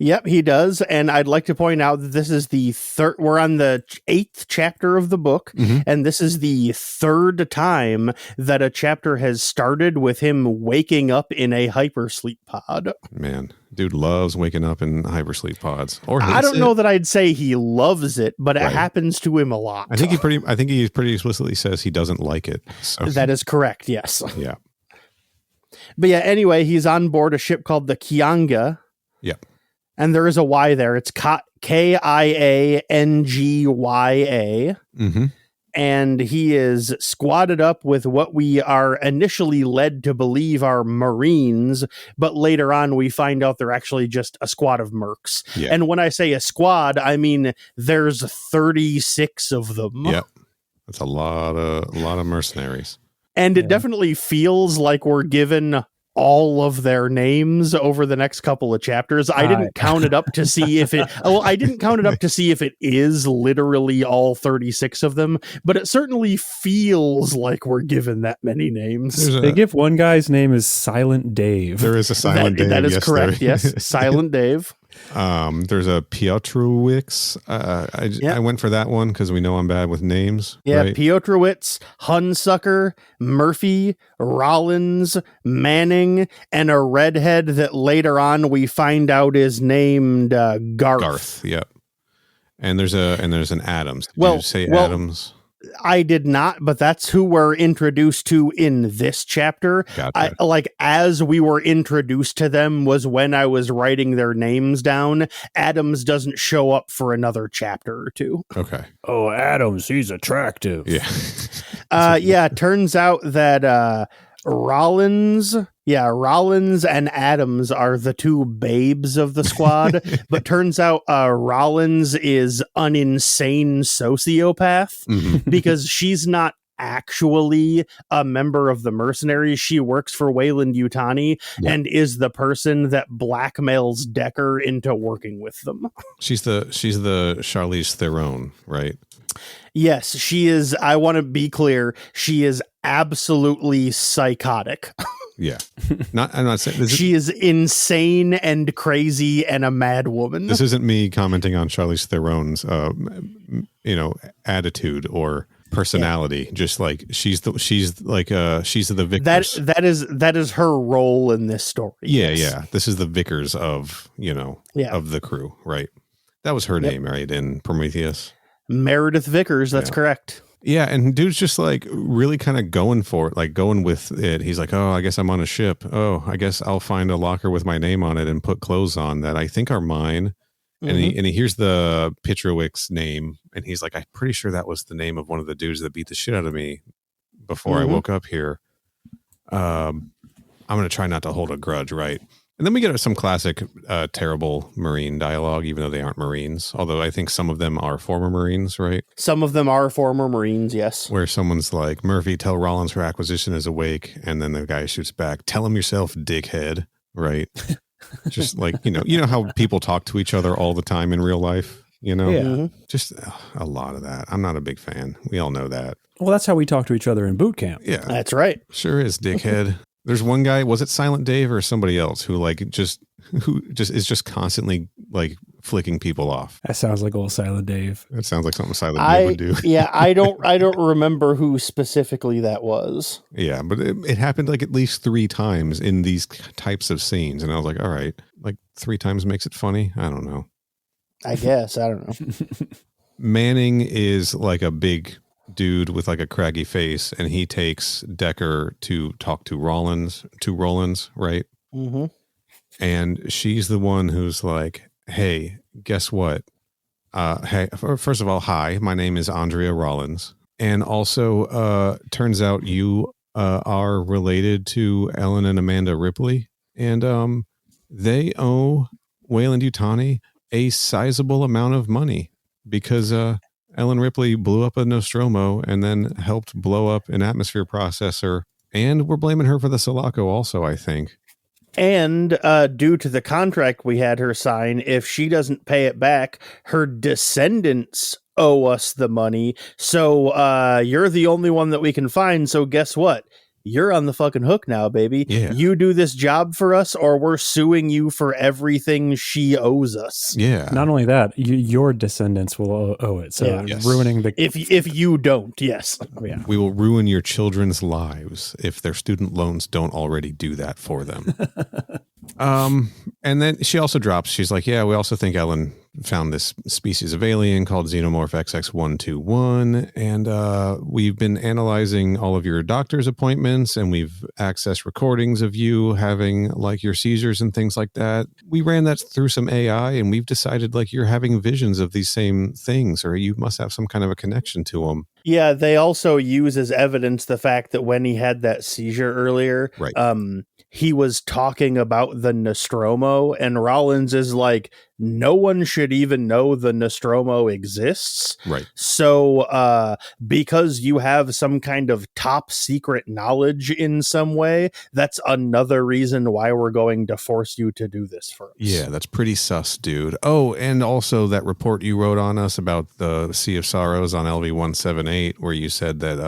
Yep, he does. And I'd like to point out that this is the third, we're on the 8th chapter of the book. And this is the 3rd time that a chapter has started with him waking up in a hypersleep pod. Man, dude loves waking up in hypersleep pods. Or I don't know that I'd say he loves it, but it happens to him a lot. I think he pretty explicitly says he doesn't like it. So. That is correct, yes. Yeah. But yeah, anyway, he's on board a ship called the Kianga. Yep. And there is a Y there. It's Kiangya. And he is squatted up with what we are initially led to believe are Marines, but later on we find out they're actually just a squad of mercs. Yeah. And when I say a squad, I mean there's 36 of them. Yep. That's a lot of mercenaries. And it definitely feels like we're given all of their names over the next couple of chapters. I didn't count it up to see if it is literally all 36 of them, but it certainly feels like we're given that many names. They give one guy's name is Silent Dave. There is a Silent Dave. That is correct. Yes. Silent Dave. There's a Piotrowicz. I went for that one because we know I'm bad with names. Yeah, right? Piotrowicz, Hunsucker, Murphy, Rollins, Manning, and a redhead that later on we find out is named Garth. Yep. And there's an Adams. Did Well, you say Adams? I did not, but that's who we're introduced to in this chapter. Gotcha. As we were introduced to them was when I was writing their names down. Adams doesn't show up for another chapter or two. Okay. Oh, Adams, he's attractive. Yeah. Turns out that Rollins and Adams are the two babes of the squad, but turns out Rollins is an insane sociopath because she's not actually a member of the mercenaries. She works for Wayland Yutani and is the person that blackmails Decker into working with them. She's the Charlize Theron, right? Yes, she is. I want to be clear. She is absolutely psychotic. Yeah. I'm not saying she is insane and crazy and a mad woman. This isn't me commenting on Charlize Theron's attitude or personality. Yeah. Just like she's the Vickers. That is her role in this story. Yeah, yes. yeah. This is the Vickers of of the crew, right? That was her name, right? In Prometheus. Meredith Vickers, that's correct. Yeah, and dude's just like really kind of going for it, like going with it. He's like, oh, I guess I'm on a ship. Oh, I guess I'll find a locker with my name on it and put clothes on that I think are mine. And he hears the Piotrowicz name, and he's like, I'm pretty sure that was the name of one of the dudes that beat the shit out of me before I woke up here. I'm going to try not to hold a grudge, right? And then we get some classic terrible Marine dialogue, even though they aren't Marines. Although I think some of them are former Marines, right? Some of them are former Marines, yes. Where someone's like, Murphy, tell Rollins her acquisition is awake. And then the guy shoots back, tell him yourself, dickhead, right? Just like, you know how people talk to each other all the time in real life, Just a lot of that. I'm not a big fan. We all know that. Well, that's how we talk to each other in boot camp. Yeah. That's right. Sure is, dickhead. There's one guy, was it Silent Dave or somebody else who is just constantly like flicking people off. That sounds like old Silent Dave. It sounds like something Silent Dave would do. Yeah, I don't remember who specifically that was. Yeah, but it happened like at least 3 times in these types of scenes. And I was like, all right, like 3 times makes it funny. I don't know. I guess. I don't know. Manning is like a big dude with like a craggy face, and he takes Decker to talk to Rollins, right? Mm-hmm. And she's the one who's like, hey, guess what? Hey, first of all, hi, my name is Andrea Rollins. And also, turns out you are related to Ellen and Amanda Ripley. And they owe Weyland-Yutani a sizable amount of money because Ellen Ripley blew up a Nostromo and then helped blow up an atmosphere processor. And we're blaming her for the Sulaco also, I think. And due to the contract we had her sign, if she doesn't pay it back, her descendants owe us the money. So you're the only one that we can find. So guess what? You're on the fucking hook now, baby. Yeah. You do this job for us, or we're suing you for everything she owes us. Yeah. Not only that, your descendants will owe it. So Yeah. Yes. ruining the... If you don't, yes. Yeah. We will ruin your children's lives if their student loans don't already do that for them. And then she also drops, she's like, yeah, we also think Ellen found this species of alien called Xenomorph XX121. And we've been analyzing all of your doctor's appointments, and we've accessed recordings of you having like your seizures and things like that. We ran that through some AI, and we've decided like you're having visions of these same things, or you must have some kind of a connection to them. Yeah, they also use as evidence the fact that when he had that seizure earlier, Right. He was talking about the Nostromo, and Rollins is like, no one should even know the Nostromo exists. Right. So because you have some kind of top secret knowledge in some way, that's another reason why we're going to force you to do this for us. Yeah, that's pretty sus, dude. Oh, and also that report you wrote on us about the Sea of Sorrows on LV-178, where you said that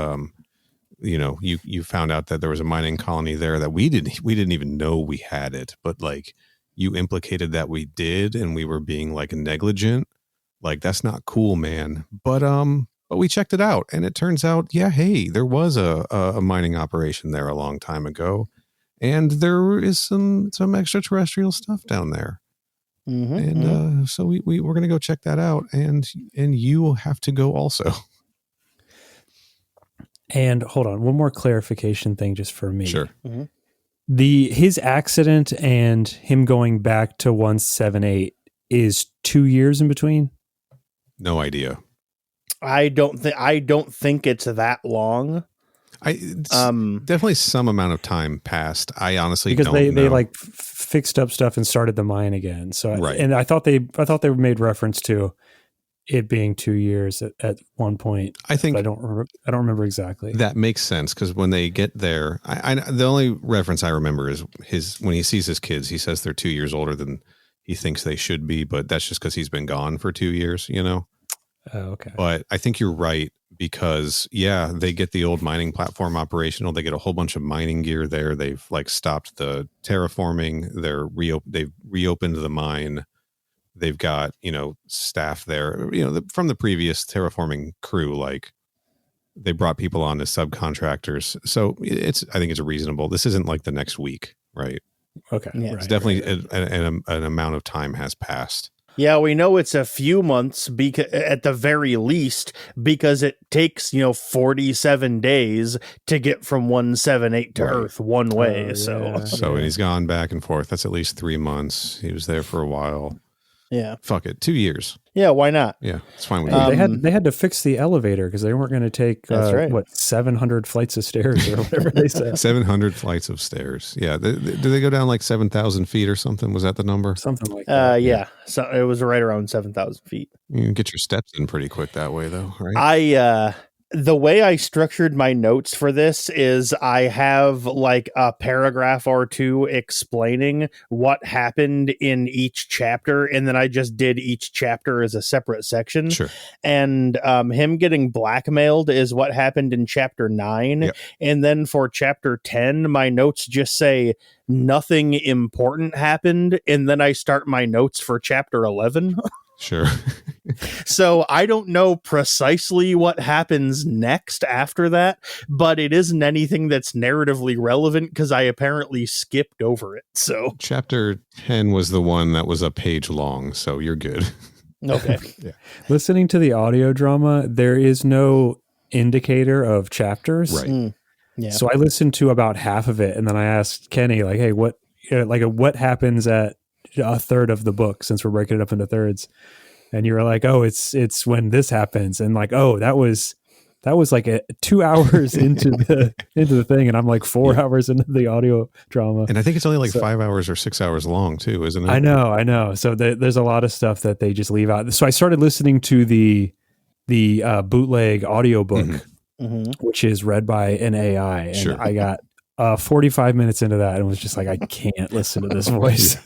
you found out that there was a mining colony there that we didn't even know we had it, but like you implicated that we did, and we were being like negligent. Like, that's not cool, man. But we checked it out, and it turns out, yeah, hey, there was a mining operation there a long time ago, and there is some extraterrestrial stuff down there. Mm-hmm, And so we're going to go check that out, and you have to go also. And hold on, one more clarification thing just for me. Sure. mm-hmm. His accident and him going back to 178 is 2 years in between? No idea. I don't think it's that long. Definitely some amount of time passed. I honestly because don't know. they like fixed up stuff and started the mine again. So Right. And I thought they made reference to it being 2 years at one point. I think I don't remember exactly. that makes sense, because when they get there, I the only reference I remember is when he sees his kids, he says they're 2 years older than he thinks they should be, but that's just because he's been gone for 2 years, Oh, okay. But I think you're right, because yeah, they get the old mining platform operational. They get a whole bunch of mining gear there. They've like stopped the terraforming. They've reopened the mine. They've got, staff there, from the previous terraforming crew, like they brought people on as subcontractors. So I think it's reasonable. This isn't like the next week, right? Okay. Yeah. It's definitely an amount of time has passed. Yeah, we know it's a few months at the very least, because it takes 47 days to get from 178 to Right. Earth one way. Oh, So yeah. So, and he's gone back and forth. That's at least 3 months. He was there for a while. yeah, Fuck it. 2 years. yeah, why not? Yeah, it's fine with Hey, me. they had to fix the elevator because they weren't going to take That's right. 700 flights of stairs or whatever they said. 700 flights of stairs. Yeah. Do they go down like 7,000 feet or something? Was that the number? Something like that. Yeah, so it was right around 7,000 feet. You can get your steps in pretty quick that way, though, right? The way I structured my notes for this is I have like a paragraph or two explaining what happened in each chapter, and then I just did each chapter as a separate section. Sure. And him getting blackmailed is what happened in chapter 9. Yep. And then for chapter 10, my notes just say nothing important happened, and then I start my notes for chapter 11. Sure. So I don't know precisely what happens next after that, but it isn't anything that's narratively relevant because I apparently skipped over it. So Chapter 10 was the one that was a page long, so you're good. okay. Yeah. Listening to the audio drama, there is no indicator of chapters. Right. Yeah. So I listened to about half of it, and then I asked Kenny, like, "Hey, what happens at a third of the book since we're breaking it up into thirds?" And you were like, "Oh, it's when this happens," and like, "Oh, that was like 2 hours into the thing," and I'm like 4 hours into the audio drama. And I think it's only like 5 hours or 6 hours long too, isn't it? I know. So there's a lot of stuff that they just leave out. So I started listening to the bootleg audiobook, which is read by an AI, and Sure. I got 45 minutes into that and was just like, I can't listen to this voice.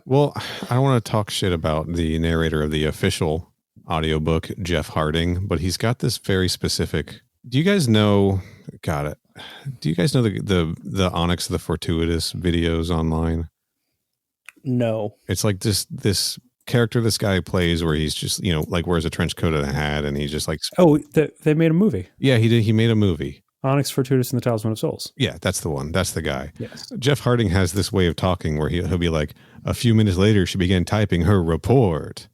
Well, I don't want to talk shit about the narrator of the official audiobook, Jeff Harding, but he's got this very specific. Do you guys know? Got it. Do you guys know the Onyx the Fortuitous videos online? No. It's like this character this guy plays where he's just, like wears a trench coat and a hat, and he's just like, Oh, they made a movie. yeah, he did. He made a movie. Onyx Fortuitous and the Talisman of Souls. Yeah, that's the one. That's the guy. Yes. Jeff Harding has this way of talking where he'll be like, a few minutes later, she began typing her report.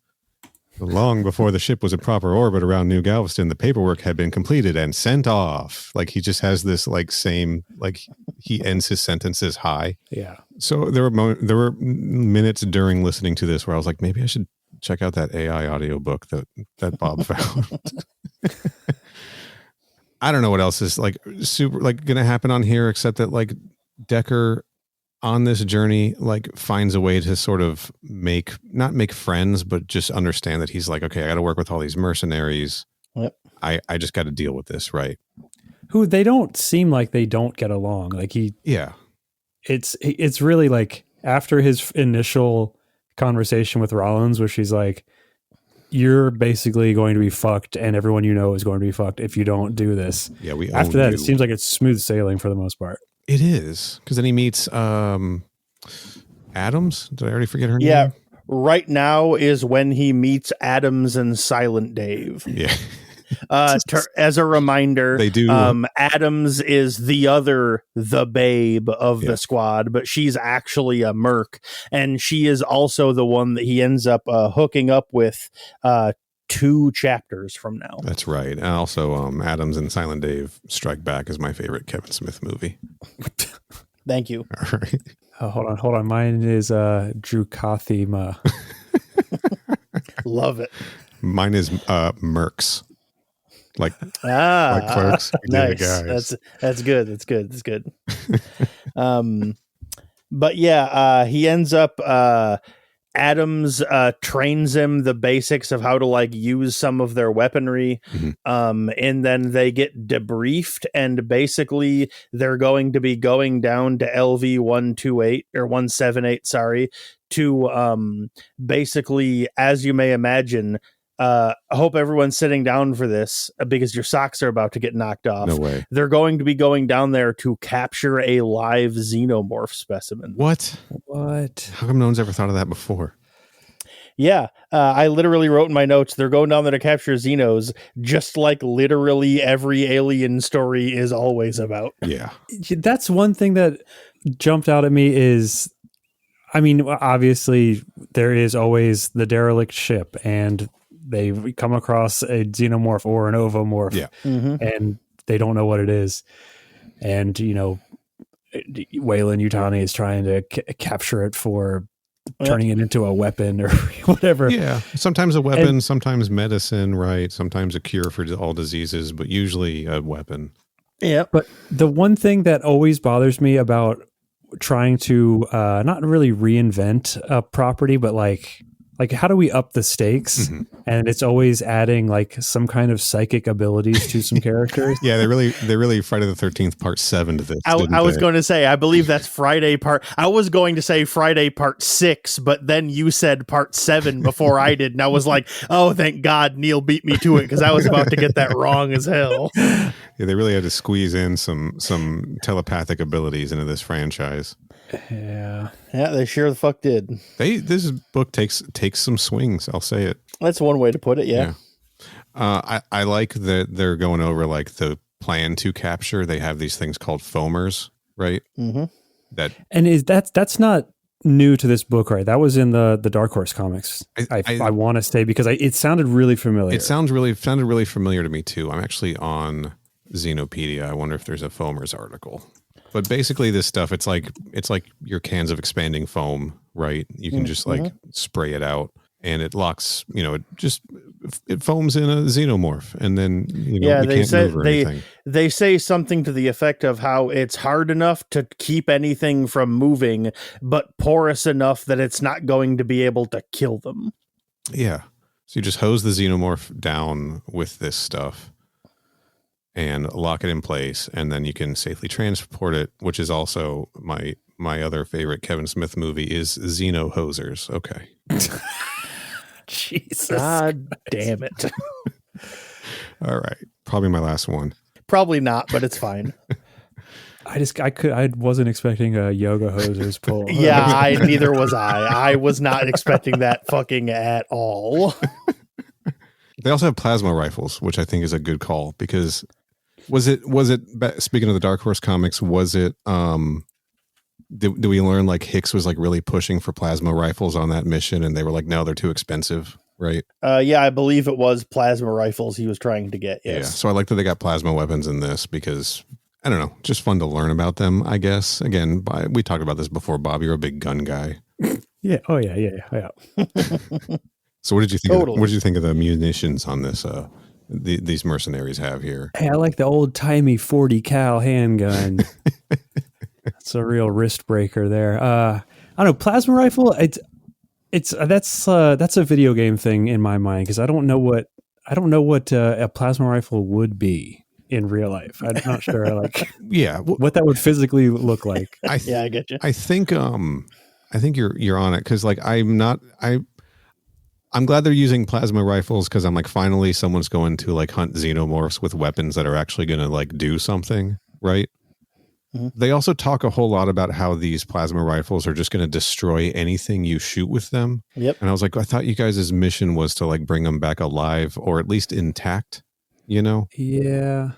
Long before the ship was in proper orbit around New Galveston, the paperwork had been completed and sent off. Like he just has this he ends his sentences high. Yeah. So there were minutes during listening to this where I was like, maybe I should check out that AI audiobook that Bob found. I don't know what else is like super like going to happen on here, except that like Decker on this journey like finds a way to sort of not make friends, but just understand that he's like, okay, I got to work with all these mercenaries. Yep. I just got to deal with this, right? Who they don't seem like they don't get along. Like it's really like after his initial conversation with Rollins, where she's like, you're basically going to be fucked, and everyone you know is going to be fucked if you don't do this. Yeah, we after that, you. it seems like it's smooth sailing for the most part. It is, because then he meets Adams. Did I already forget her name? Yeah. Right now is when he meets Adams and Silent Dave. Yeah. As a reminder, they do. Adams is the babe of the squad, but she's actually a merc, and she is also the one that he ends up hooking up with 2 chapters from now. That's right. And also, Adams and Silent Dave Strike Back is my favorite Kevin Smith movie. Thank you. All right. Hold on. Mine is Drew Kathima. Love it. Mine is Mercs. Like Clerks. Nice. That's good. That's good. But yeah, he ends up Adams trains him the basics of how to like use some of their weaponry. And then they get debriefed, and basically they're going to be going down to LV 128 or 178, sorry, to basically, as you may imagine, I hope everyone's sitting down for this because your socks are about to get knocked off. No way. They're going to be going down there to capture a live xenomorph specimen. What? How come no one's ever thought of that before? Yeah, I literally wrote in my notes, they're going down there to capture xenos, just like literally every alien story is always about. Yeah. That's one thing that jumped out at me is, I mean, obviously there is always the derelict ship, and they come across a xenomorph or an ovomorph, and they don't know what it is. And, Wayland Yutani is trying to capture it for turning it into a weapon or whatever. Yeah. Sometimes a weapon, sometimes medicine, right? Sometimes a cure for all diseases, but usually a weapon. Yeah. But the one thing that always bothers me about trying to not really reinvent a property, but like like, how do we up the stakes? And it's always adding like some kind of psychic abilities to some characters. Yeah, they really Friday the 13th Part 7 to this. I was going to say, I believe that's I was going to say Friday Part 6, but then you said Part 7 before I did, and I was like, oh, thank God Neil beat me to it, because I was about to get that wrong as hell. Yeah, they really had to squeeze in some telepathic abilities into this franchise. Yeah, they sure the fuck did. This book takes some swings. I'll say it. That's one way to put it. Yeah. I like that they're going over like the plan to capture. They have these things called foamers, right? Mm-hmm. That's not new to this book, right? That was in the Dark Horse comics. I want to say, because it sounded really familiar. It sounded really familiar to me too. I'm actually on Xenopedia. I wonder if there's a foamers article. But basically this stuff, it's like your cans of expanding foam, right? You can just like spray it out and it locks, it foams in a xenomorph, and then you can't move or anything. They say something to the effect of how it's hard enough to keep anything from moving, but porous enough that it's not going to be able to kill them. Yeah. So you just hose the xenomorph down with this stuff and lock it in place, and then you can safely transport it, which is also my other favorite Kevin Smith movie is Xeno Hosers. Okay. Jesus. God damn it. All right. Probably my last one. Probably not, but it's fine. I wasn't expecting a Yoga Hosers pull. Yeah, neither was I. I was not expecting that fucking at all. They also have plasma rifles, which I think is a good call, because was it speaking of the Dark Horse comics, was it do we learn like Hicks was like really pushing for plasma rifles on that mission, and they were like, no, they're too expensive, right? Yeah, I believe it was plasma rifles he was trying to get. Yes. Yeah, so I like that they got plasma weapons in this, because I don't know, just fun to learn about them, I guess. Again, we talked about this before, Bob. You're a big gun guy. Yeah. Oh yeah. So what did you think? Totally. What did you think of the munitions on this? These mercenaries have here. Hey, I like the old timey 40 cal handgun. It's a real wrist breaker there. I don't know, plasma rifle. That's a video game thing in my mind, because I don't know what a plasma rifle would be in real life. I'm not sure what that would physically look like. I get you. I think you're on it, because like I'm glad they're using plasma rifles, because I'm like, finally someone's going to like hunt xenomorphs with weapons that are actually going to like do something, right? Mm-hmm. They also talk a whole lot about how these plasma rifles are just going to destroy anything you shoot with them. Yep. And I was like, I thought you guys' mission was to like bring them back alive, or at least intact, Yeah.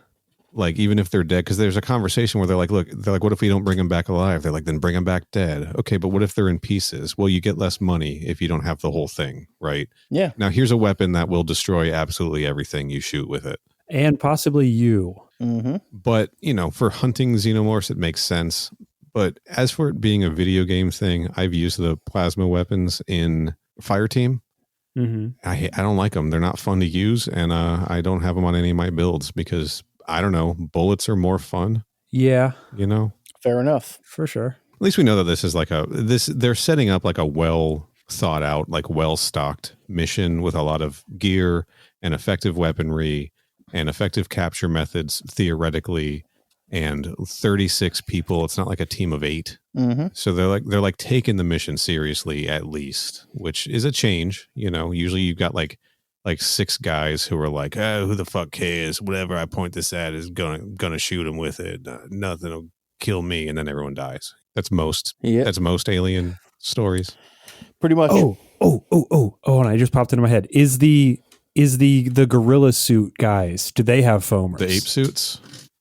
Like, even if they're dead, because there's a conversation where they're like, what if we don't bring them back alive? They're like, then bring them back dead. Okay, but what if they're in pieces? Well, you get less money if you don't have the whole thing, right? Yeah. Now, here's a weapon that will destroy absolutely everything you shoot with it. And possibly you. Mm-hmm. But, for hunting xenomorphs, it makes sense. But as for it being a video game thing, I've used the plasma weapons in Fireteam. Mm-hmm. I don't like them. They're not fun to use, and I don't have them on any of my builds, because I don't know, bullets are more fun. Yeah. Fair enough. For sure. At least we know that this is like they're setting up like a well thought out, like well stocked mission with a lot of gear and effective weaponry and effective capture methods, theoretically, and 36 people. It's not like a team of 8. Mm-hmm. So they're like taking the mission seriously, at least, which is a change. Usually you've got like 6 guys who are like, who the fuck cares? Whatever I point this at is gonna shoot him with it. Nothing will kill me, and then everyone dies. That's most. Yep. That's most Alien stories. Pretty much. Oh! And I just popped into my head. Is the gorilla suit guys? Do they have foamers? The ape suits.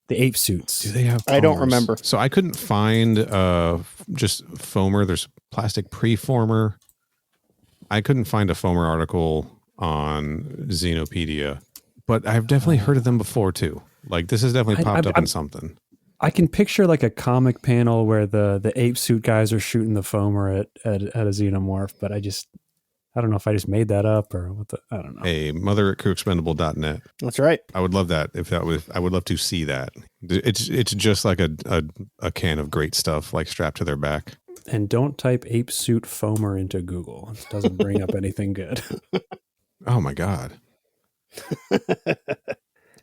The ape suits. Do they have foamers? I don't remember. So I couldn't find just foamer. There's plastic preformer. I couldn't find a foamer article on Xenopedia, but I've definitely heard of them before too. Like, this has definitely popped up in something. I can picture like a comic panel where the ape suit guys are shooting the foamer at a xenomorph, but I don't know if I just made that up or what. I don't know. Hey, mother at crewexpendable.net. That's right. I would love that. I would love to see that. It's just like a can of great stuff like strapped to their back. And don't type ape suit foamer into Google. It doesn't bring up anything good. Oh my God.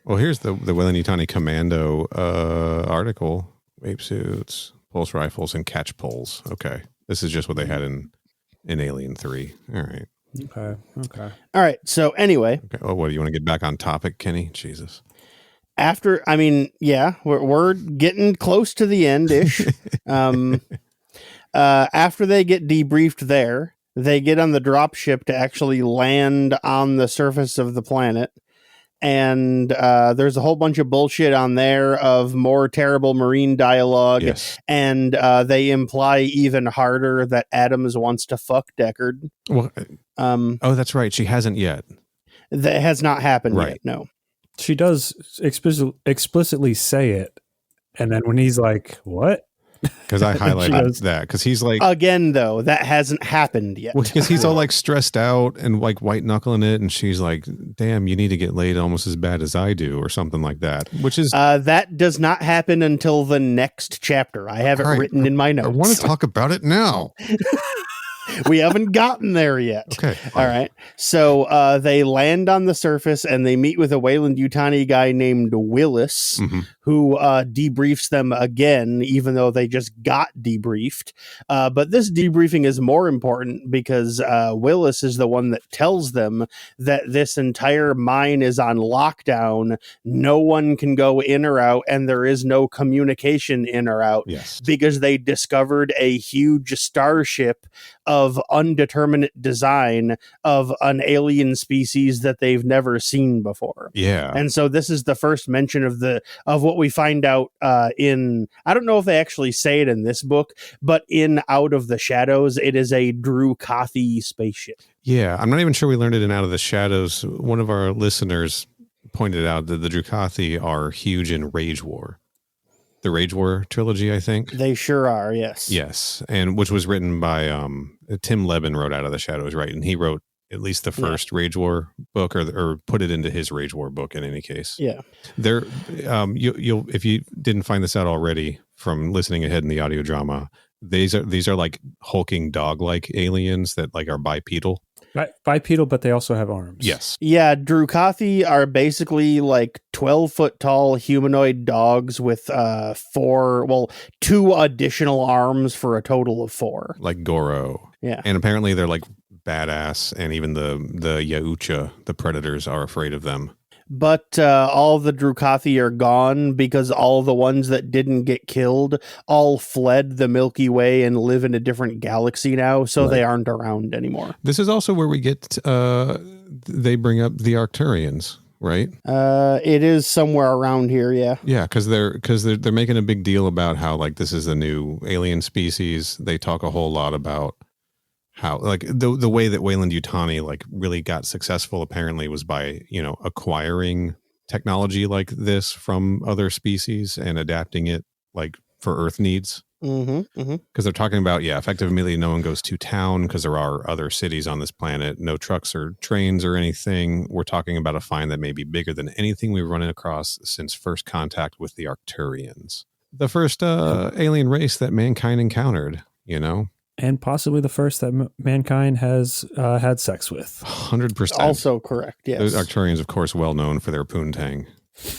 Well, here's the Weyland-Yutani Commando article. Ape suits, pulse rifles, and catch poles. Okay. This is just what they had in Alien 3. All right. Okay. All right. So anyway. Okay. Oh, what, do you want to get back on topic, Kenny? Jesus. After, I mean, yeah, we're getting close to the end-ish. After they get debriefed there, they get on the dropship to actually land on the surface of the planet. And there's a whole bunch of bullshit on there of more terrible marine dialogue. Yes. And they imply even harder that Adams wants to fuck Deckard. Well, oh, that's right. She hasn't yet. That has not happened Right. yet, no. She does explicitly say it. And then when he's like, what? Because I highlighted that. Because he's like... Again, though, that hasn't happened yet. Well, because he's all like stressed out and like white knuckling it, and she's like, "Damn, you need to get laid almost as bad as I do," or something like that. Which is that does not happen until the next chapter. I have it written in my notes. I want to talk about it now. We haven't gotten there yet. Okay. All right. So they land on the surface and they meet with a Weyland-Yutani guy named Willis, who debriefs them again, even though they just got debriefed. But this debriefing is more important because Willis is the one that tells them that this entire mine is on lockdown. No one can go in or out, and there is no communication in or out. Yes. Because they discovered a huge starship of undeterminate design of an alien species that they've never seen before. Yeah. And so this is the first mention of what we find out in, I don't know if they actually say it in this book, but in Out of the Shadows, it is a Drukhothy spaceship. Yeah. I'm not even sure we learned it in Out of the Shadows. One of our listeners pointed out that the Drukhothy are huge in Rage War. The Rage War trilogy, I think. They sure are, yes. Yes. And which was written by Tim Levin wrote Out of the Shadows, right? And he wrote at least the first Rage War book or put it into his Rage War book in any case. Yeah. There you'll if you didn't find this out already from listening ahead in the audio drama, these are like hulking dog-like aliens that like are bipedal. Bipedal, but they also have arms. Yes. Yeah, Drukhothy are basically like 12-foot tall humanoid dogs with 2 additional arms for a total of 4. Like Goro. Yeah. And apparently they're like badass, and even the Yautja, the predators, are afraid of them. But all the Drukhothy are gone because all the ones that didn't get killed all fled the Milky Way and live in a different galaxy now, so they aren't around anymore. This is also where we get they bring up the Arcturians, right? It is somewhere around here, yeah. Yeah, because they're making a big deal about how like this is a new alien species. They talk a whole lot about how like the way that Weyland-Yutani like really got successful apparently was by, acquiring technology like this from other species and adapting it like for Earth needs. Because they're talking about, effectively no one goes to town because there are other cities on this planet, no trucks or trains or anything. We're talking about a find that may be bigger than anything we've run across since first contact with the Arcturians. The first alien race that mankind encountered, And possibly the first that mankind has had sex with. 100%. Also correct, yes. Those Arcturians, of course, well known for their poontang.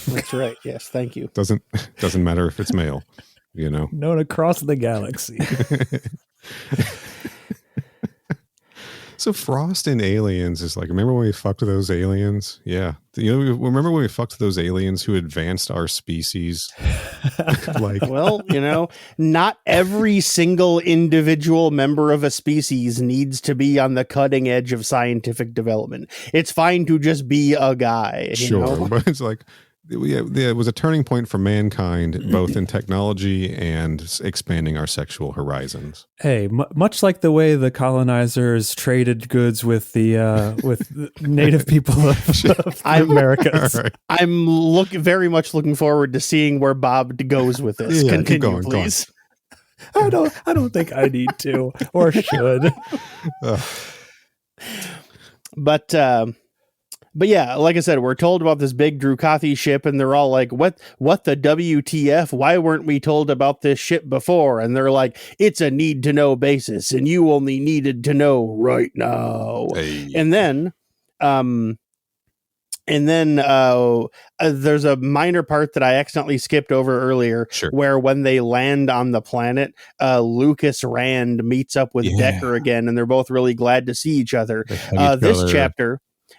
That's right, yes, thank you. Doesn't matter if it's male, Known across the galaxy. So Frost in Aliens is like, remember when we fucked those aliens? Yeah. Remember when we fucked those aliens who advanced our species? Well, not every single individual member of a species needs to be on the cutting edge of scientific development. It's fine to just be a guy. Sure, but it's like, it was a turning point for mankind, both in technology and expanding our sexual horizons. Hey, much like the way the colonizers traded goods with the native people of America. Right. I'm very much looking forward to seeing where Bob goes with this. Yeah, Continue, keep going, please. I don't think I need to or should. But But yeah, like I said, we're told about this big Drukathy ship, and they're all like, what the WTF? Why weren't we told about this ship before? And they're like, it's a need to know basis, and you only needed to know right now. Hey. And then there's a minor part that I accidentally skipped over earlier, Sure. where when they land on the planet, Lucas Rand meets up with Decker again, and they're both really glad to see each other.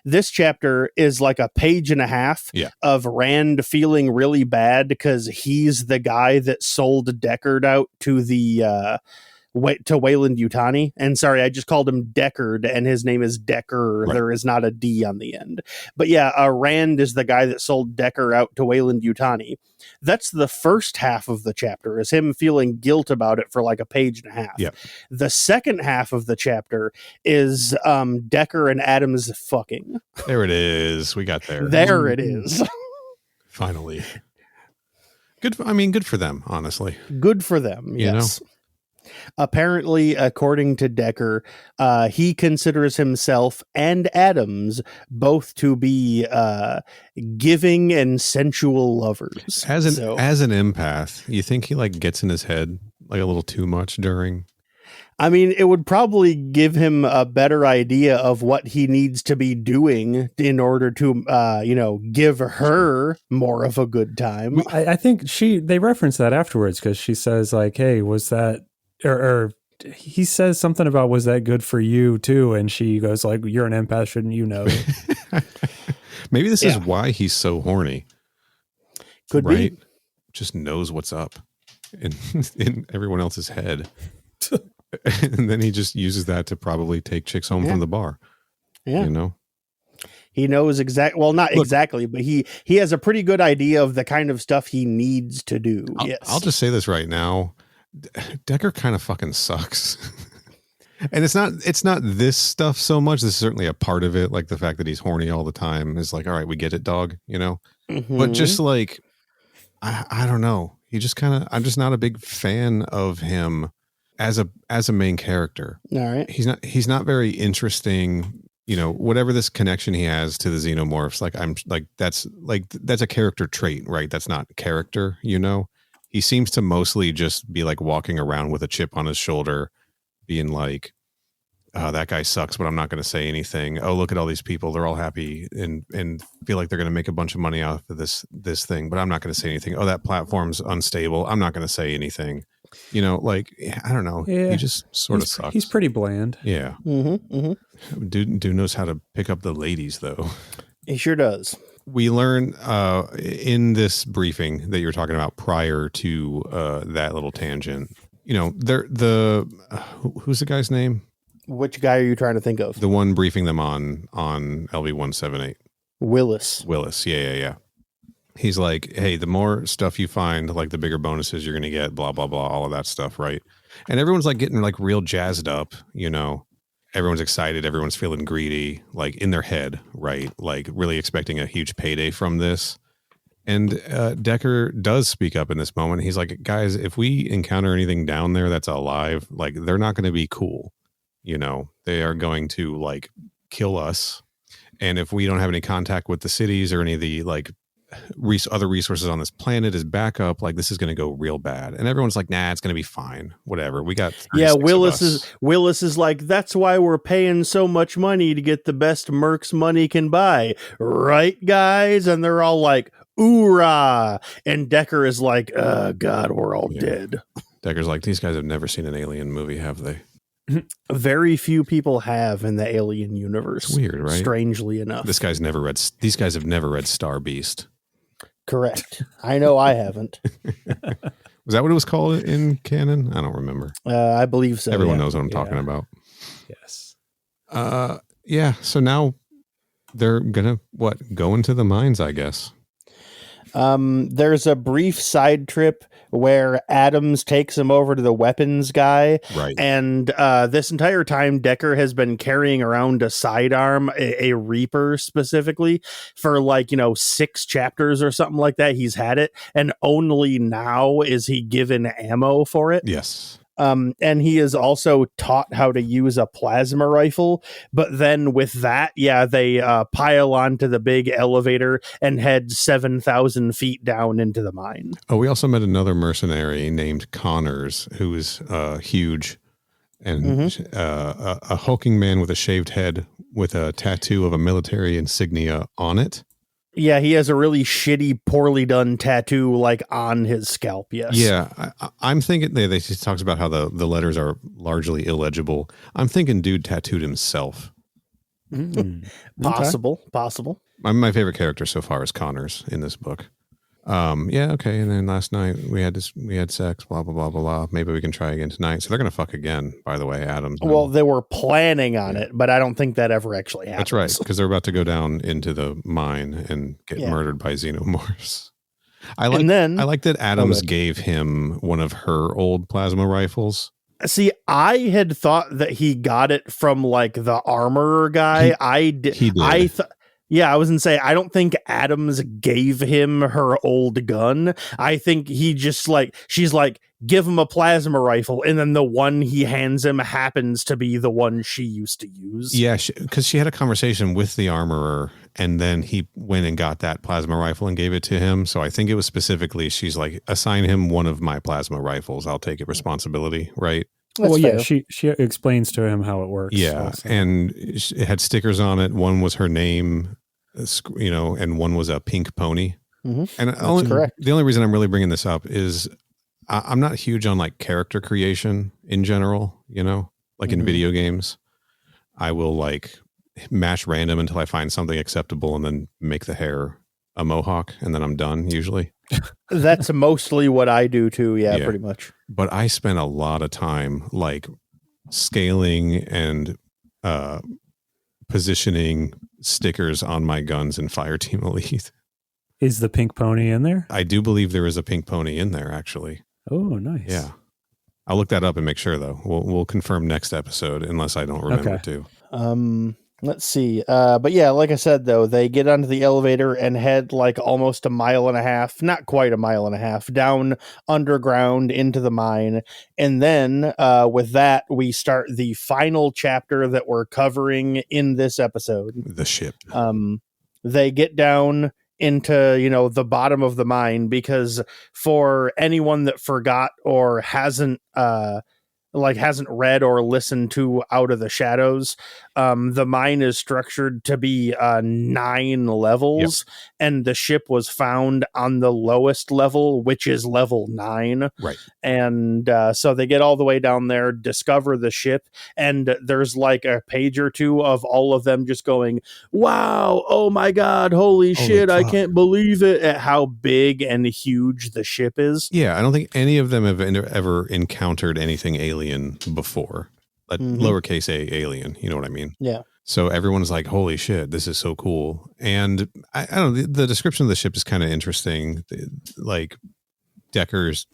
This chapter is like a page and a half of Rand feeling really bad because he's the guy that sold Deckard out to the to Wayland Yutani. And sorry, I just called him Deckard, and his name is Decker. Right. There is not a D on the end. But yeah, Rand is the guy that sold Decker out to Wayland Yutani. That's the first half of the chapter, is him feeling guilt about it for like a page and a half. Yep. The second half of the chapter is Decker and Adams fucking. There it is. We got there. There it is. Finally. Good for them, honestly. Good for them, yes. You know? Apparently, according to Decker, he considers himself and Adams both to be giving and sensual lovers. As an empath, you think he like gets in his head like a little too much during? I mean, it would probably give him a better idea of what he needs to be doing in order to, give her more of a good time. I think they reference that afterwards because she says like, "Hey, was that?" Or he says something about, was that good for you too? And she goes like, you're an empath, shouldn't you know? Maybe this is why he's so horny. Could be. Just knows what's up in everyone else's head. And then he just uses that to probably take chicks home from the bar. Yeah. You know? He knows exactly, but he has a pretty good idea of the kind of stuff he needs to do. I'll just say this right now. Decker kind of fucking sucks. And it's not this stuff so much. This is certainly a part of it. Like the fact that he's horny all the time is like, all right, we get it, dog, you know? Mm-hmm. But just like, I don't know. I'm just not a big fan of him as a main character. All right. He's not very interesting. You know, whatever this connection he has to the xenomorphs, that's a character trait, right? That's not character, you know? He seems to mostly just be like walking around with a chip on his shoulder, being like, oh, that guy sucks, but I'm not going to say anything. Oh, look at all these people. They're all happy and feel like they're going to make a bunch of money off of this thing, but I'm not going to say anything. Oh, that platform's unstable. I'm not going to say anything. You know, like, I don't know. Yeah. He just sort of sucks. He's pretty bland. Yeah. Mm-hmm, mm-hmm. Dude knows how to pick up the ladies, though. He sure does. We learn in this briefing that you're talking about prior to that little tangent. You know, who's the guy's name? Which guy are you trying to think of? The one briefing them on LV-178. Willis. Yeah. He's like, hey, the more stuff you find, like the bigger bonuses you're going to get, blah, blah, blah, all of that stuff, right? And everyone's like getting like real jazzed up, you know. Everyone's excited. Everyone's feeling greedy, like in their head, right? Like really expecting a huge payday from this. And Decker does speak up in this moment. He's like, guys, if we encounter anything down there that's alive, like they're not going to be cool. You know, they are going to like kill us. And if we don't have any contact with the cities or any of the like other resources on this planet as backup, like this is going to go real bad. And everyone's like, nah, it's going to be fine. Whatever. We got Willis is like, that's why we're paying so much money to get the best mercs money can buy, right, guys? And they're all like, oorah. And Decker is like, God, we're all dead. Decker's like, these guys have never seen an alien movie, have they? Very few people have in the alien universe. It's weird, right? Strangely enough. These guys have never read Star Beast. Correct. I know I haven't. Was that what it was called in canon? I don't remember. I believe so. Everyone knows what I'm talking about. Yes. Yeah. So now they're gonna go into the mines, I guess. There's a brief side trip where Adams takes him over to the weapons guy. Right. And this entire time, Decker has been carrying around a sidearm, a Reaper specifically, for 6 chapters or something like that. He's had it. And only now is he given ammo for it. Yes. And he is also taught how to use a plasma rifle. But then with that, they pile onto the big elevator and head 7,000 feet down into the mine. Oh, we also met another mercenary named Connors, who is huge and a hulking man with a shaved head with a tattoo of a military insignia on it. Yeah, he has a really shitty, poorly done tattoo like on his scalp. Yes. Yeah, I'm thinking they talks about how the letters are largely illegible. I'm thinking dude tattooed himself. Possible. My favorite character so far is Connors in this book. Okay. And then last night we had sex, blah, blah, blah, blah, blah. Maybe we can try again tonight. So they're going to fuck again, by the way, Adams. Well, they were planning on it, but I don't think that ever actually happened. That's right. Because they're about to go down into the mine and get murdered by xenomorphs. I like that Adams gave him one of her old plasma rifles. See, I had thought that he got it from like the armorer guy. He did. I was going to say, I don't think Adams gave him her old gun. I think he just she's like, give him a plasma rifle. And then the one he hands him happens to be the one she used to use. Yeah, because she had a conversation with the armorer and then he went and got that plasma rifle and gave it to him. So I think it was specifically, she's like, assign him one of my plasma rifles. I'll take it responsibility. Right. That's fair. She explains to him how it works. Yeah, so. And it had stickers on it. One was her name, and one was a pink pony. Mm-hmm. And that's correct. The only reason I'm really bringing this up is I'm not huge on like character creation in general. In video games, I will like mash random until I find something acceptable, and then make the hair a mohawk, and then I'm done usually. That's mostly what I do too. Yeah, pretty much. But I spent a lot of time like scaling and positioning stickers on my guns in Fireteam Elite. Is the pink pony in there? I do believe there is a pink pony in there, actually. Oh, nice. Yeah. I'll look that up and make sure, though. We'll confirm next episode, unless I don't remember to. Let's see. But yeah, like I said, though, they get onto the elevator and head like almost a mile and a half, not quite a mile and a half, down underground into the mine. And then with that, we start the final chapter that we're covering in this episode. The ship. They get down into, the bottom of the mine, because for anyone that forgot or hasn't read or listened to Out of the Shadows, the mine is structured to be 9 levels, and the ship was found on the lowest level, which is level 9. Right. And so they get all the way down there, discover the ship, and there's like a page or two of all of them just going, wow, oh my God, holy shit, fuck. I can't believe it, at how big and huge the ship is. Yeah, I don't think any of them have ever encountered anything alien before, lowercase a alien, you know what I mean? Yeah. So everyone's like, holy shit, this is so cool. And I don't know, the description of the ship is kind of interesting. Like Decker's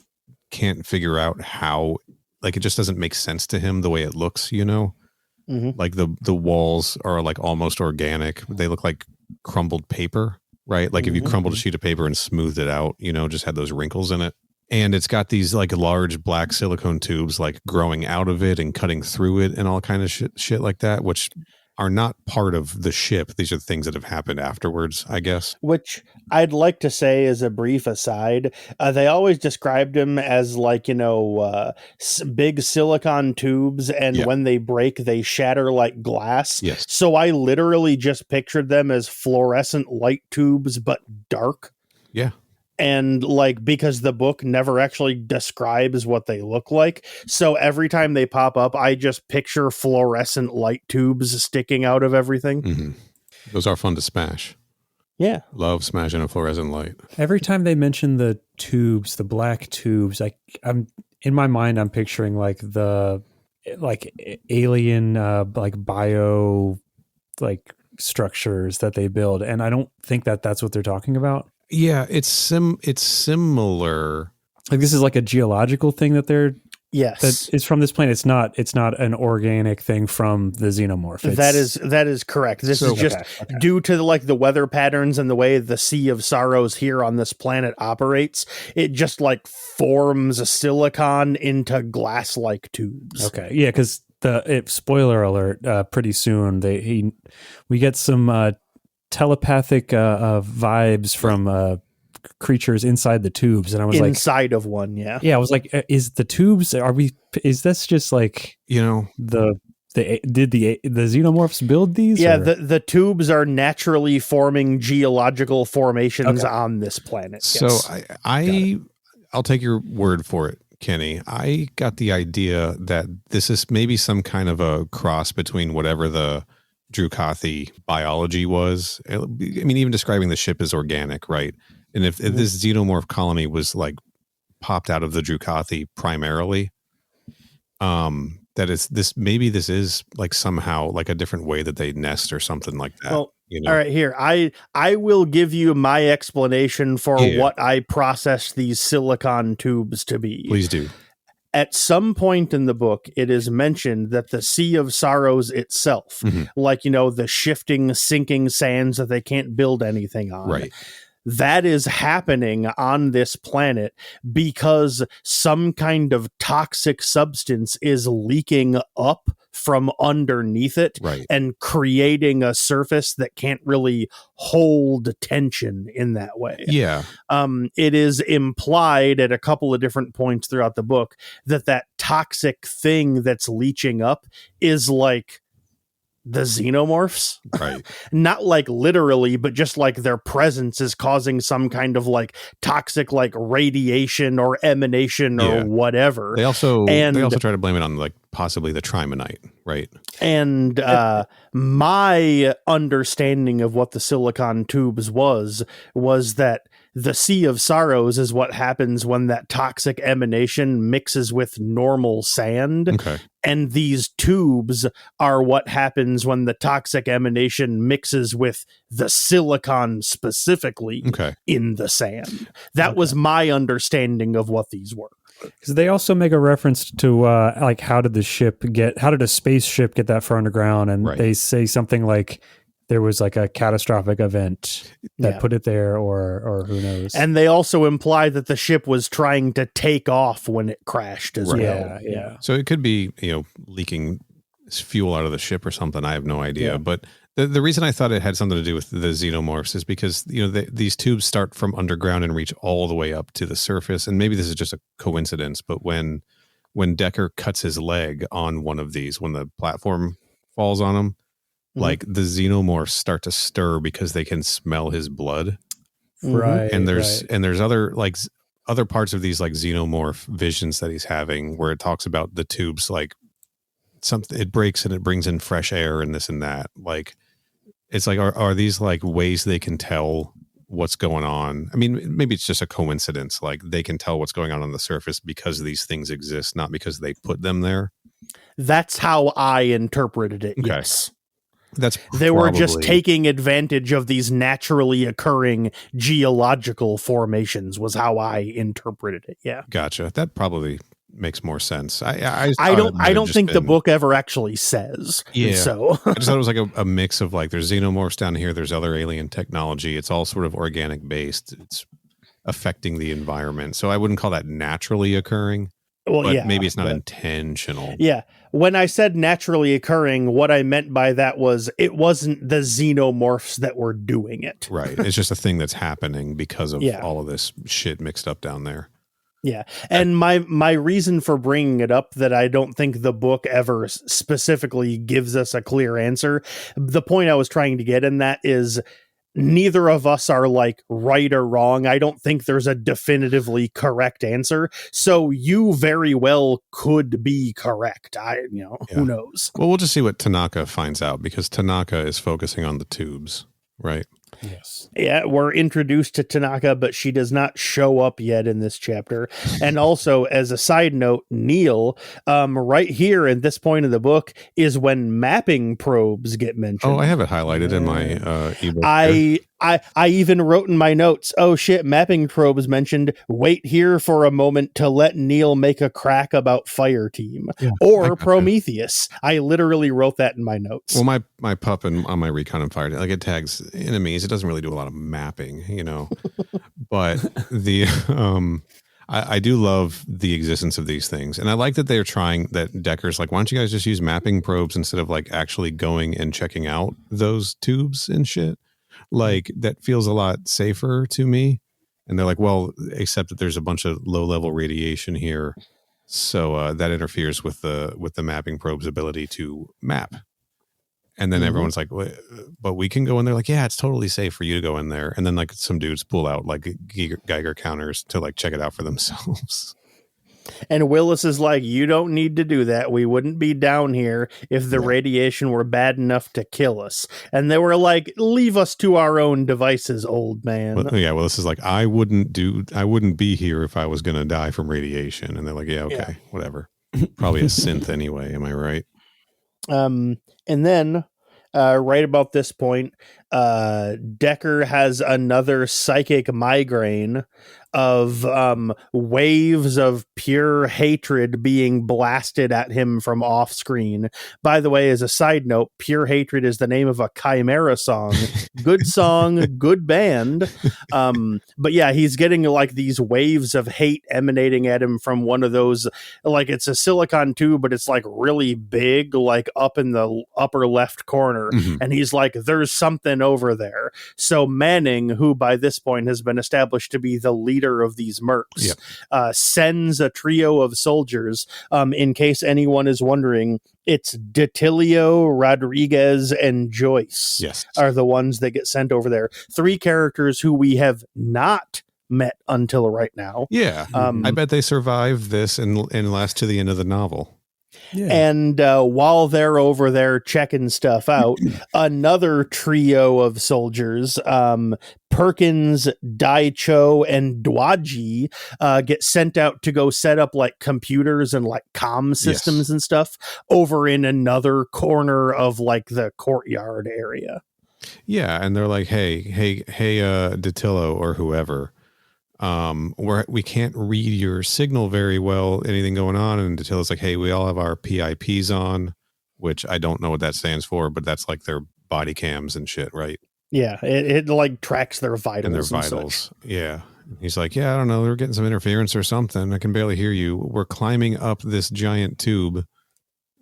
can't figure out how, like, it just doesn't make sense to him the way it looks, like the walls are like almost organic. They look like crumbled paper, right? Like if you crumbled a sheet of paper and smoothed it out, just had those wrinkles in it. And it's got these like large black silicone tubes like growing out of it and cutting through it and all kind of shit like that, which are not part of the ship. These are things that have happened afterwards, I guess. Which I'd like to say as a brief aside, they always described them as like, big silicone tubes, and when they break, they shatter like glass. Yes. So I literally just pictured them as fluorescent light tubes, but dark. Yeah. And like, because the book never actually describes what they look like, so every time they pop up, I just picture fluorescent light tubes sticking out of everything. Mm-hmm. Those are fun to smash. Yeah. Love smashing a fluorescent light. Every time they mention the tubes, the black tubes, I'm in my mind, I'm picturing like the alien, like bio, like structures that they build. And I don't think that's what they're talking about. Yeah, it's similar. Like this is like a geological thing that they're Yes. that is from this planet. It's not an organic thing from the xenomorph. That is correct. This is just due to like the weather patterns and the way the Sea of Sorrows here on this planet operates. It just like forms a silicon into glass-like tubes. Okay, yeah, because spoiler alert, pretty soon we get some telepathic vibes from creatures inside the tubes, and I was inside of one, yeah. I was like, is the tubes? Is this just like did the xenomorphs build these? Yeah, the tubes are naturally forming geological formations on this planet. So yes. I'll take your word for it, Kenny. I got the idea that this is maybe some kind of a cross between whatever the Drukathi biology was. I mean, even describing the ship as organic, right? And if this xenomorph colony was like popped out of the Drukathi primarily, that is this, maybe this is like somehow like a different way that they nest or something like that. Well, all right, here, I will give you my explanation for what I processed these silicon tubes to be. Please do. At some point in the book, it is mentioned that the Sea of Sorrows itself, like, the shifting, sinking sands that they can't build anything on. Right. That is happening on this planet because some kind of toxic substance is leaking up from underneath it and creating a surface that can't really hold tension in that way. Yeah. It is implied at a couple of different points throughout the book that toxic thing that's leaching up is like the xenomorphs, right? Not like literally, but just like their presence is causing some kind of like toxic like radiation or emanation or whatever. They also try to blame it on like possibly the trimonite, right? And my understanding of what the silicon tubes was that the Sea of Sorrows is what happens when that toxic emanation mixes with normal sand. Okay. And these tubes are what happens when the toxic emanation mixes with the silicon specifically in the sand. That was my understanding of what these were. Because they also make a reference to like how did a spaceship get that far underground? And they say something like there was like a catastrophic event that put it there, or who knows. And they also imply that the ship was trying to take off when it crashed as well. Yeah. So it could be, leaking fuel out of the ship or something. I have no idea. Yeah. But the reason I thought it had something to do with the xenomorphs is because, these tubes start from underground and reach all the way up to the surface. And maybe this is just a coincidence, but when Decker cuts his leg on one of these, when the platform falls on him, like the xenomorphs start to stir because they can smell his blood. Right. And there's other parts of these like xenomorph visions that he's having where it talks about the tubes, like something, it breaks and it brings in fresh air and this and that. Like, it's like, are these like ways they can tell what's going on? I mean, maybe it's just a coincidence. Like they can tell what's going on the surface because these things exist, not because they put them there. That's how I interpreted it. Okay. Yes. They were just taking advantage of these naturally occurring geological formations was how I interpreted it. Yeah. Gotcha. That probably makes more sense. I don't think the book ever actually says. Yeah. So I just thought it was like a mix of like there's xenomorphs down here, there's other alien technology. It's all sort of organic based. It's affecting the environment. So I wouldn't call that naturally occurring. Well, but maybe it's not intentional. Yeah. When I said naturally occurring, what I meant by that was it wasn't the xenomorphs that were doing it. Right. It's just a thing that's happening because of all of this shit mixed up down there. Yeah. And my reason for bringing it up that I don't think the book ever specifically gives us a clear answer. The point I was trying to get in that is neither of us are like right or wrong. I don't think there's a definitively correct answer. So you very well could be correct. Who knows? Well, we'll just see what Tanaka finds out because Tanaka is focusing on the tubes, right? Yes. Yeah, we're introduced to Tanaka, but she does not show up yet in this chapter. And also, as a side note, Neil, right here at this point of the book is when mapping probes get mentioned. Oh, I have it highlighted in my ebook. I even wrote in my notes, oh shit, mapping probes mentioned, wait here for a moment to let Neil make a crack about Fire Team. Yeah, or Prometheus. I literally wrote that in my notes. Well, my pup and on my recon and fire, like it tags enemies. It doesn't really do a lot of mapping, but the I do love the existence of these things. And I like that they're trying that Decker's like, why don't you guys just use mapping probes instead of like actually going and checking out those tubes and shit? Like that feels a lot safer to me. And they're like, well, except that there's a bunch of low level radiation here. So that interferes with the mapping probe's ability to map. And then everyone's like, but we can go in there. Like, yeah, it's totally safe for you to go in there. And then like some dudes pull out like Geiger counters to like check it out for themselves. And Willis is like, you don't need to do that. We wouldn't be down here if the radiation were bad enough to kill us. And they were like, leave us to our own devices, old man. Willis is like, I wouldn't be here if I was going to die from radiation. And they're like, yeah, okay, whatever. Probably a synth anyway. Am I right? And then right about this point, Decker has another psychic migraine of waves of pure hatred being blasted at him from off screen. By the way, as a side note, Pure Hatred is the name of a Chimera song. Good song, good band. But yeah, he's getting like these waves of hate emanating at him from one of those, like it's a silicon tube, but it's like really big, like up in the upper left corner. And he's like, there's something over there. So Manning, who by this point has been established to be the leader of these mercs, sends a trio of soldiers. In case anyone is wondering, it's Detilio, Rodriguez, and Joyce are the ones that get sent over there. 3 characters who we have not met until right now. I bet they survive this and last to the end of the novel. And while they're over there checking stuff out, another trio of soldiers, Perkins, Daicho, and Dwaji, get sent out to go set up like computers and like comm systems and stuff over in another corner of like the courtyard area. Yeah, and they're like, hey, Detillo or whoever. We can't read your signal very well, anything going on. And Detillo's like, hey, we all have our PIPs on, which I don't know what that stands for, but that's like their body cams and shit, right? Yeah, it like tracks their vitals. And their vitals. Yeah. He's like, yeah, I don't know. They're getting some interference or something. I can barely hear you. We're climbing up this giant tube,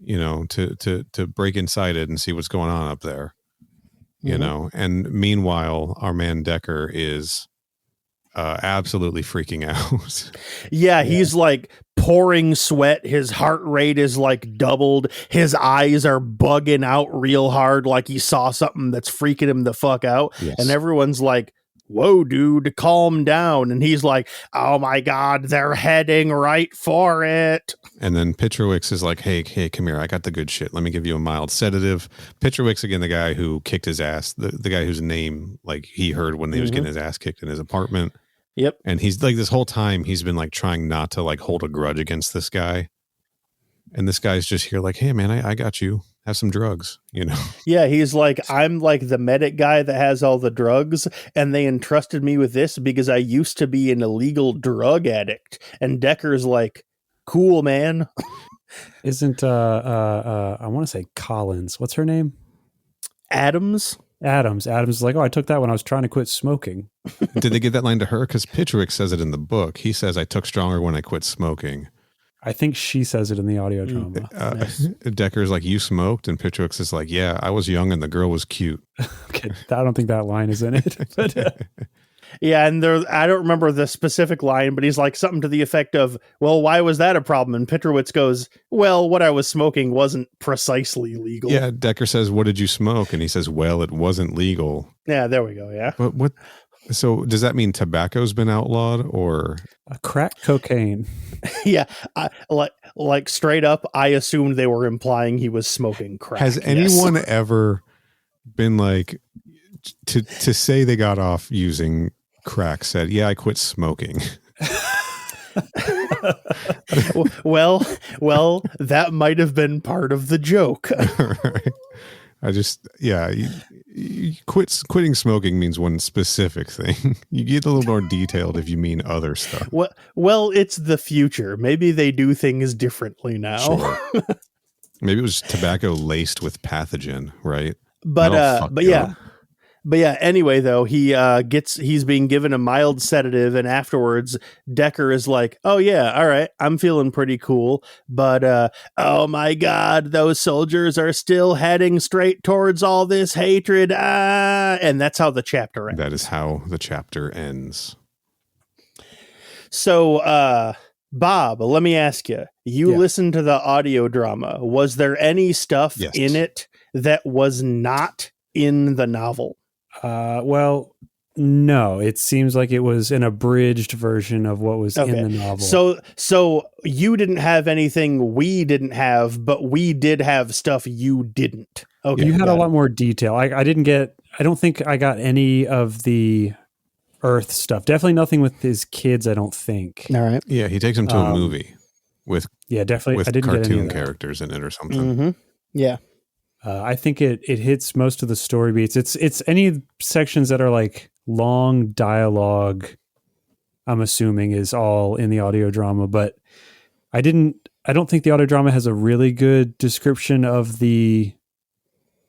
to break inside it and see what's going on up there, you know? And meanwhile, our man Decker is absolutely freaking out. He's like pouring sweat. His heart rate is like doubled. His eyes are bugging out real hard, like he saw something that's freaking him the fuck out. And everyone's like, whoa, dude, calm down. And he's like, oh my God, they're heading right for it. And then Petrowicz is like, hey, come here. I got the good shit. Let me give you a mild sedative. Petrowicz, again, the guy who kicked his ass, the guy whose name, like, he heard when he was getting his ass kicked in his apartment. Yep. And he's like, this whole time he's been like trying not to like hold a grudge against this guy. And this guy's just here like, hey man, I got you. Have some drugs, Yeah, he's like, I'm like the medic guy that has all the drugs, and they entrusted me with this because I used to be an illegal drug addict. And Decker's like, cool, man. Isn't I want to say Collins. What's her name? Adams is like, oh, I took that when I was trying to quit smoking. Did they give that line to her? Because Petrowicz says it in the book. He says, I took stronger when I quit smoking. I think she says it in the audio drama. Decker's like, you smoked? And Petrowicz is like, yeah, I was young and the girl was cute. Okay, I don't think that line is in it. But, yeah, and I don't remember the specific line, but he's like something to the effect of, well, why was that a problem? And Petrowicz goes, well, what I was smoking wasn't precisely legal. Yeah, Decker says, what did you smoke? And he says, well, it wasn't legal. Yeah, there we go, yeah. But what... So does that mean tobacco's been outlawed or crack cocaine? Yeah, like straight up, I assumed they were implying he was smoking crack. Has anyone ever been like to say they got off using crack said, yeah, I quit smoking? well, that might have been part of the joke. I just, quitting smoking means one specific thing. You get a little more detailed if you mean other stuff. Well, it's the future. Maybe they do things differently now. Sure. Maybe it was tobacco laced with pathogen, right? But yeah, anyway, though, he's being given a mild sedative, and afterwards Decker is like, "Oh yeah, all right, I'm feeling pretty cool, but oh my god, those soldiers are still heading straight towards all this hatred." And that's how the chapter ends. That is how the chapter ends. So, Bob, let me ask you. You listened to the audio drama. Was there any stuff in it that was not in the novel? Well, no. It seems like it was an abridged version of what was in the novel. So you didn't have anything we didn't have, but we did have stuff you didn't. Okay, you had a lot more detail. I don't think I got any of the Earth stuff. Definitely nothing with his kids, I don't think. All right. Yeah, he takes him to a movie with definitely with I didn't cartoon get any of that. characters in it or something. Mm-hmm. Yeah. I think it hits most of the story beats. It's any sections that are like long dialogue, I'm assuming is all in the audio drama, but I don't think the audio drama has a really good description of the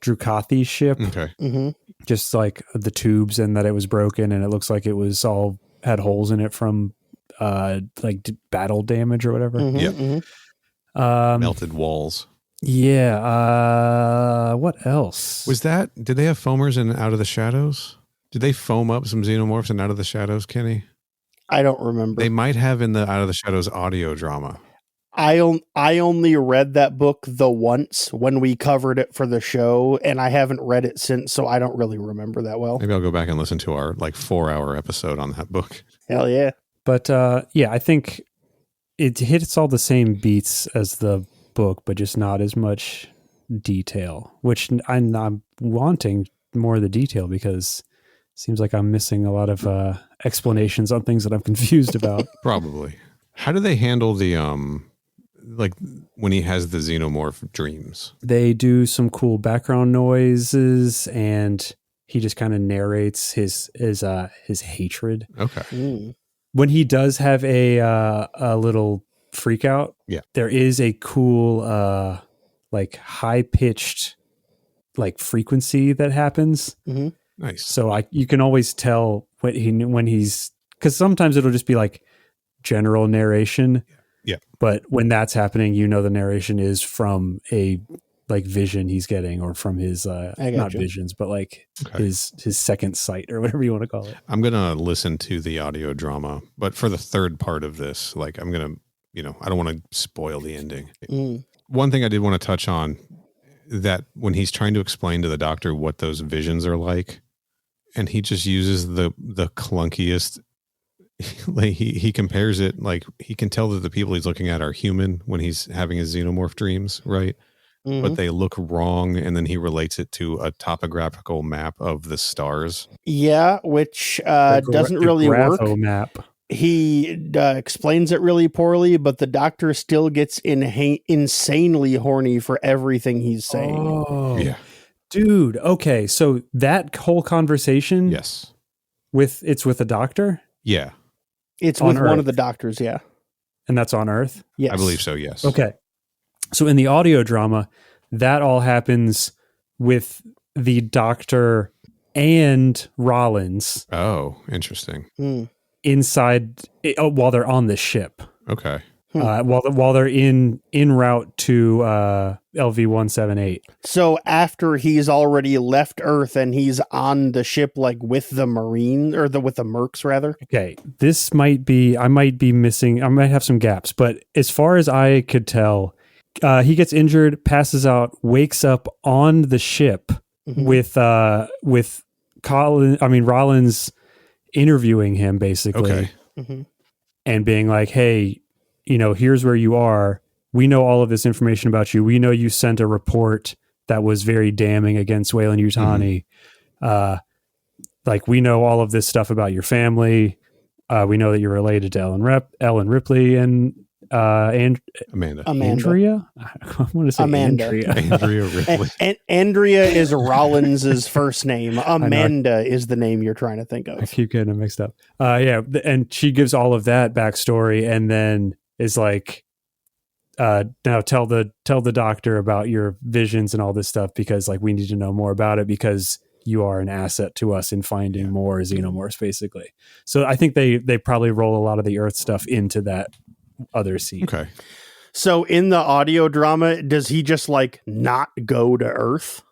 Drukathi ship. Okay. Mm-hmm. Just like the tubes and that it was broken and it looks like it was all had holes in it from battle damage or whatever. Mm-hmm, Yep. Mm-hmm. Melted walls. Yeah. What else? Did they have foamers in Out of the Shadows? Did they foam up some xenomorphs in Out of the Shadows, Kenny? I don't remember. They might have in the Out of the Shadows audio drama. I only read that book the once when we covered it for the show, and I haven't read it since, so I don't really remember that well. Maybe I'll go back and listen to our 4-hour episode on that book. Hell yeah. But I think it hits all the same beats as the book, but just not as much detail, which I'm wanting more of the detail because it seems like I'm missing a lot of explanations on things that I'm confused about. Probably. How do they handle the when he has the xenomorph dreams? They do some cool background noises and he just kind of narrates his hatred. Okay. Mm. When he does have a little freak out, there is a cool high pitched frequency that happens. Mm-hmm. Nice. So you can always tell when he's, because sometimes it'll just be like general narration. Yeah. But when that's happening, the narration is from a vision he's getting, or from his not visions, but his second sight or whatever you want to call it. I'm gonna listen to the audio drama, but for the third part of this, I'm gonna, I don't want to spoil the ending. Mm. One thing I did want to touch on, that when he's trying to explain to the doctor what those visions are like, and he just uses the clunkiest. He compares it, he can tell that the people he's looking at are human when he's having his xenomorph dreams, right? Mm-hmm. But they look wrong, and then he relates it to a topographical map of the stars. Yeah, which doesn't really work. Map. He explains it really poorly, but the doctor still gets insanely horny for everything he's saying. Oh, yeah, dude. Okay, so that whole conversation, yes, it's with a doctor. Yeah, it's with one of the doctors. Yeah, and that's on Earth. Yes, I believe so. Yes. Okay. So in the audio drama, that all happens with the doctor and Rollins. Oh, interesting. Mm. Inside, while they're on the ship. Okay. While they're in route to LV-178. So after he's already left Earth and he's on the ship, with the Marine or with the Mercs rather. Okay, this might be. I might be missing. I might have some gaps, but as far as I could tell, he gets injured, passes out, wakes up on the ship with Rollins interviewing him basically, okay. Mm-hmm. and being like, "Hey, here's where you are. We know all of this information about you. We know you sent a report that was very damning against Weyland-Yutani. We know all of this stuff about your family. We know that you're related to Ellen Ripley, and Amanda. Andrea? I want to say Amanda. Andrea Ripley. And Andrea is Rollins's first name. Amanda is the name you're trying to think I of. keep getting it mixed up. And she gives all of that backstory and then is like, now tell the doctor about your visions and all this stuff because like we need to know more about it because you are an asset to us in finding more xenomorphs, basically. So I think they probably roll a lot of the Earth stuff into that other scene. Okay. So in the audio drama, does he just like not go to Earth?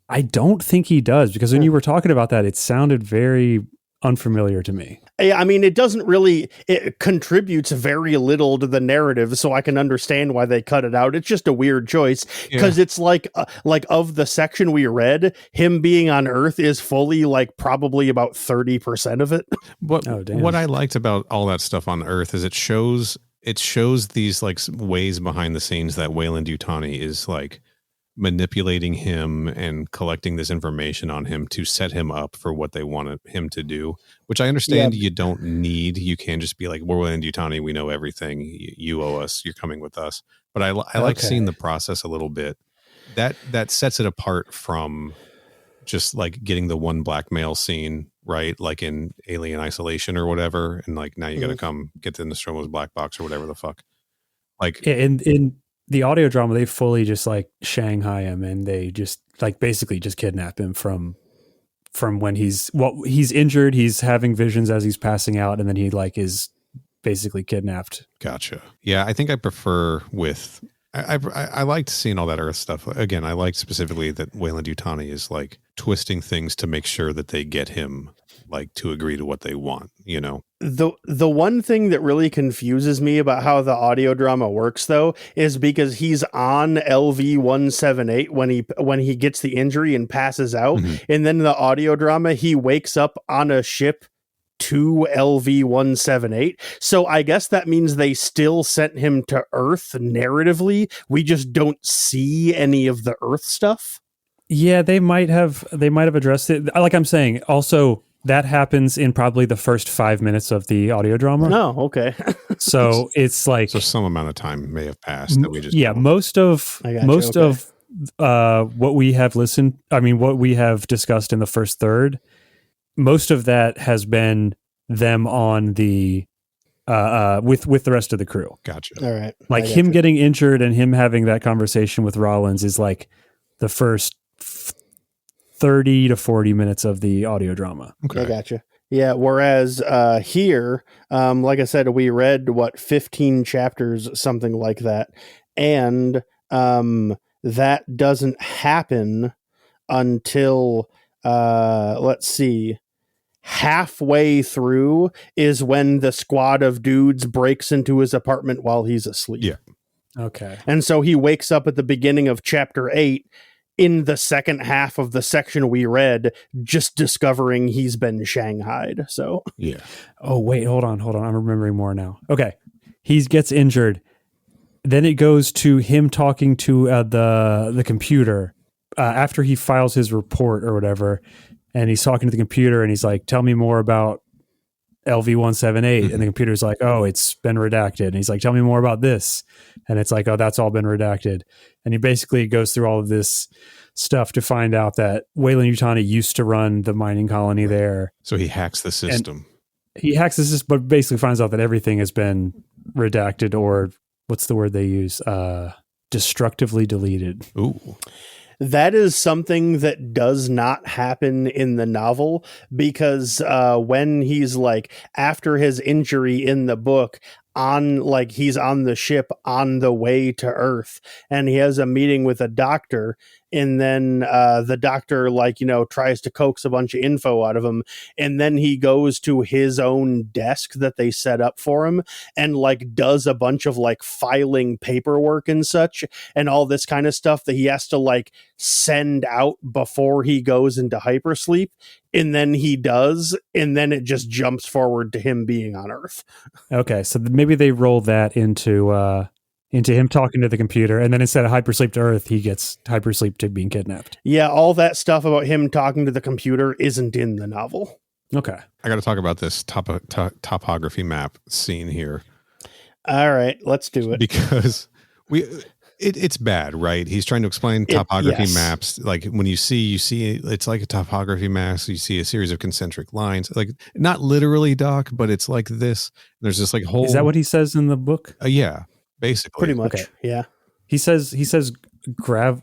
I don't think he does because when you were talking about that, it sounded very unfamiliar to me. I mean, it contributes very little to the narrative, so I can understand why they cut it out. It's just a weird choice because it's like of the section we read, him being on Earth is fully like probably about 30% of it. What I liked about all that stuff on Earth is it shows these like ways behind the scenes that Weyland-Yutani is like manipulating him and collecting this information on him to set him up for what they wanted him to do, which I understand you don't need. You can just be like, we're Weyland-Yutani, we know everything. You owe us. You're coming with us. But I like seeing the process a little bit. That sets it apart from just like getting the one blackmail scene, right? Like in Alien Isolation or whatever. And like, now you got to come get the Nostromo's black box or whatever the fuck. Like in the audio drama, they fully just like Shanghai him and they just like basically just kidnap him from when he's injured. He's having visions as he's passing out. And then he like is basically kidnapped. Gotcha. Yeah. I think I prefer with, I liked seeing all that Earth stuff. Again, I liked specifically that Weyland-Yutani is like twisting things to make sure that they get him like to agree to what they want, you know? The one thing that really confuses me about how the audio drama works though is because he's on LV-178 when he gets the injury and passes out, and then in the audio drama he wakes up on a ship to LV-178. So I guess that means they still sent him to Earth narratively. We just don't see any of the Earth stuff. Yeah, they might have addressed it. Like I'm saying, also that happens in probably the first 5 minutes of the audio drama. No, okay. So it's like so some amount of time may have passed that we just most of what we have what we have discussed in the first third, most of that has been them on the with the rest of the crew. Gotcha. All right. Like him getting injured and him having that conversation with Rollins is like the first 30 to 40 minutes of the audio drama. Okay. I gotcha. Yeah. Whereas here, like I said, we read 15 chapters, something like that. And that doesn't happen until, let's see, halfway through is when the squad of dudes breaks into his apartment while he's asleep. Yeah. Okay. And so he wakes up at the beginning of chapter 8 in the second half of the section we read, just discovering he's been shanghaied. So yeah. Oh wait, hold on. I'm remembering more now. Okay. He gets injured. Then it goes to him talking to the computer after he files his report or whatever. And he's talking to the computer and he's like, tell me more about LV-178. And the computer's like, oh, it's been redacted. And he's like, tell me more about this. And it's like, oh, that's all been redacted. And he basically goes through all of this stuff to find out that Weyland-Yutani used to run the mining colony there. So he hacks the system. But basically finds out that everything has been redacted, or what's the word they use? Destructively deleted. Ooh. That is something that does not happen in the novel, because when he's like, after his injury in the book, he's on the ship on the way to Earth, and he has a meeting with a doctor, and then the doctor tries to coax a bunch of info out of him, and then he goes to his own desk that they set up for him and does a bunch of filing paperwork and such and all this kind of stuff that he has to send out before he goes into hypersleep. And then he does, and then it just jumps forward to him being on Earth. Okay, so maybe they roll that into him talking to the computer, and then instead of hypersleep to Earth, he gets hypersleep to being kidnapped. Yeah, all that stuff about him talking to the computer isn't in the novel. Okay. I got to talk about this topography map scene here. All right, let's do it. Because it's bad, right? He's trying to explain topography maps. Like when you see it's like a topography map. So you see a series of concentric lines, like not literally, Doc, but it's like this. There's this like whole. Is that what he says in the book? Yeah, basically. Pretty much. Okay. Yeah. He says gravo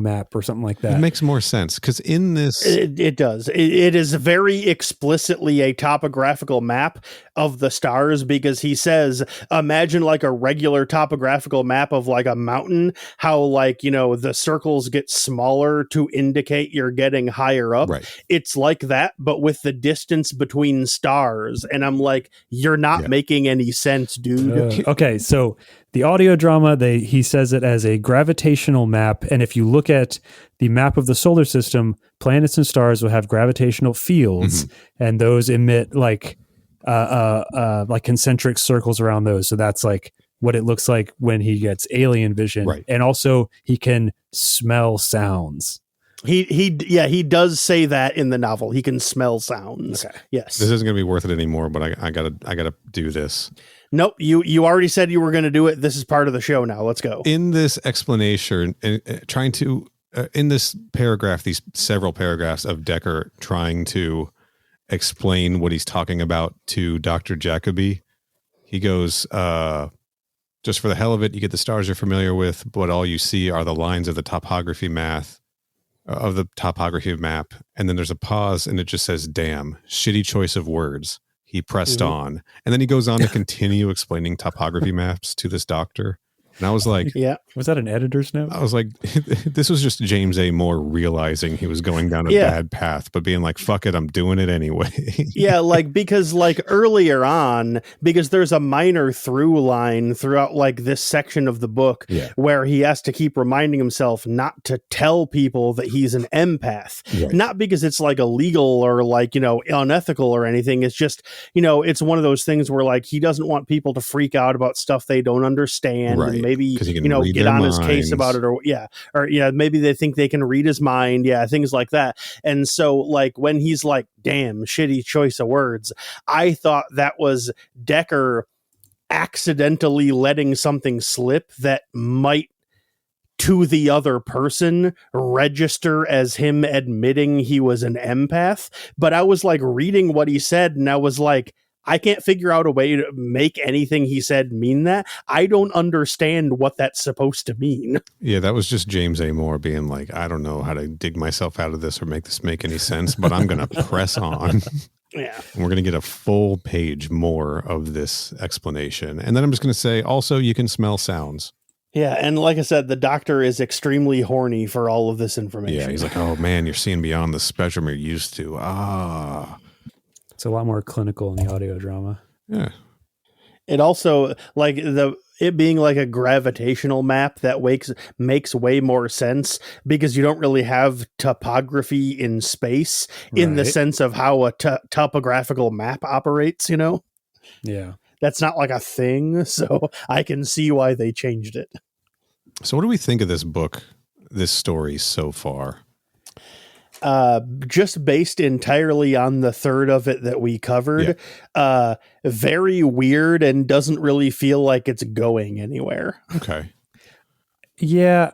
map or something like that. It makes more sense because in this, it does. It is very explicitly a topographical map of the stars, because he says, imagine like a regular topographical map of like a mountain, how like, you know, the circles get smaller to indicate you're getting higher up. right? It's like that, but with the distance between stars. And I'm like, you're not making any sense, dude. Okay, so the audio drama, he says it as a gravitational map, and if you look at the map of the solar system, planets and stars will have gravitational fields, and those emit like concentric circles around those. So that's like what it looks like when he gets alien vision, Right. And also he can smell sounds. He does say that in the novel. He can smell sounds. Okay. Yes. This isn't going to be worth it anymore, but I gotta do this. Nope. You already said you were going to do it. This is part of the show now. Let's go. In this explanation, trying to in this paragraph, these several paragraphs of Decker trying to explain what he's talking about to Dr. Jacoby, he goes, just for the hell of it, you get the stars you're familiar with, but all you see are the lines of the topography map. And then there's a pause and it just says, damn, shitty choice of words. He pressed on. And then he goes on to continue explaining topography maps to this doctor. And I was like, yeah. Was that an editor's note? I was like, this was just James A. Moore realizing he was going down a bad path, but being like, fuck it, I'm doing it anyway. Yeah, like, because like earlier on, because there's a minor through line throughout like this section of the book where he has to keep reminding himself not to tell people that he's an empath. Right. Not because it's like illegal or like, you know, unethical or anything. It's just, you know, it's one of those things where like he doesn't want people to freak out about stuff they don't understand. Right. And maybe, you know, get on his case about it, or maybe they think they can read his mind. Yeah, things like that. And so like when he's like, damn, shitty choice of words, I thought that was Decker accidentally letting something slip that might to the other person register as him admitting he was an empath. But I was like reading what he said and I was like, I can't figure out a way to make anything he said mean that. I don't understand what that's supposed to mean. Yeah, that was just James A. Moore being like, I don't know how to dig myself out of this or make this make any sense, but I'm going to press on. Yeah. And we're going to get a full page more of this explanation. And then I'm just going to say, also, you can smell sounds. Yeah, and like I said, the doctor is extremely horny for all of this information. Yeah, he's like, oh, man, you're seeing beyond the spectrum you're used to. It's a lot more clinical in the audio drama. Yeah. It also, like, it being like a gravitational map that makes way more sense because you don't really have topography in space in the sense of how a topographical map operates, you know? Yeah. That's not like a thing, so I can see why they changed it. So what do we think of this book, this story so far? Just based entirely on the third of it that we covered, very weird and doesn't really feel like it's going anywhere. Okay. Yeah,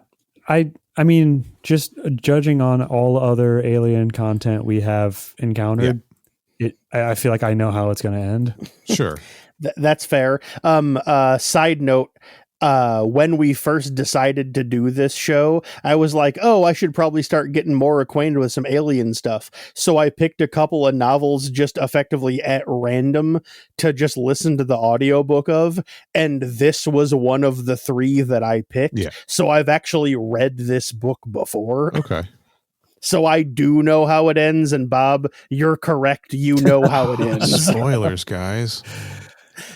I mean, just judging on all other alien content we have encountered, I feel like I know how it's going to end. Sure. That's fair. Side note, when we first decided to do this show, I was like, oh, I should probably start getting more acquainted with some alien stuff. So I picked a couple of novels just effectively at random to just listen to the audiobook of. And this was one of the three that I picked. Yeah. So I've actually read this book before. Okay. So I do know how it ends. And Bob, you're correct. You know how it ends. Spoilers, guys.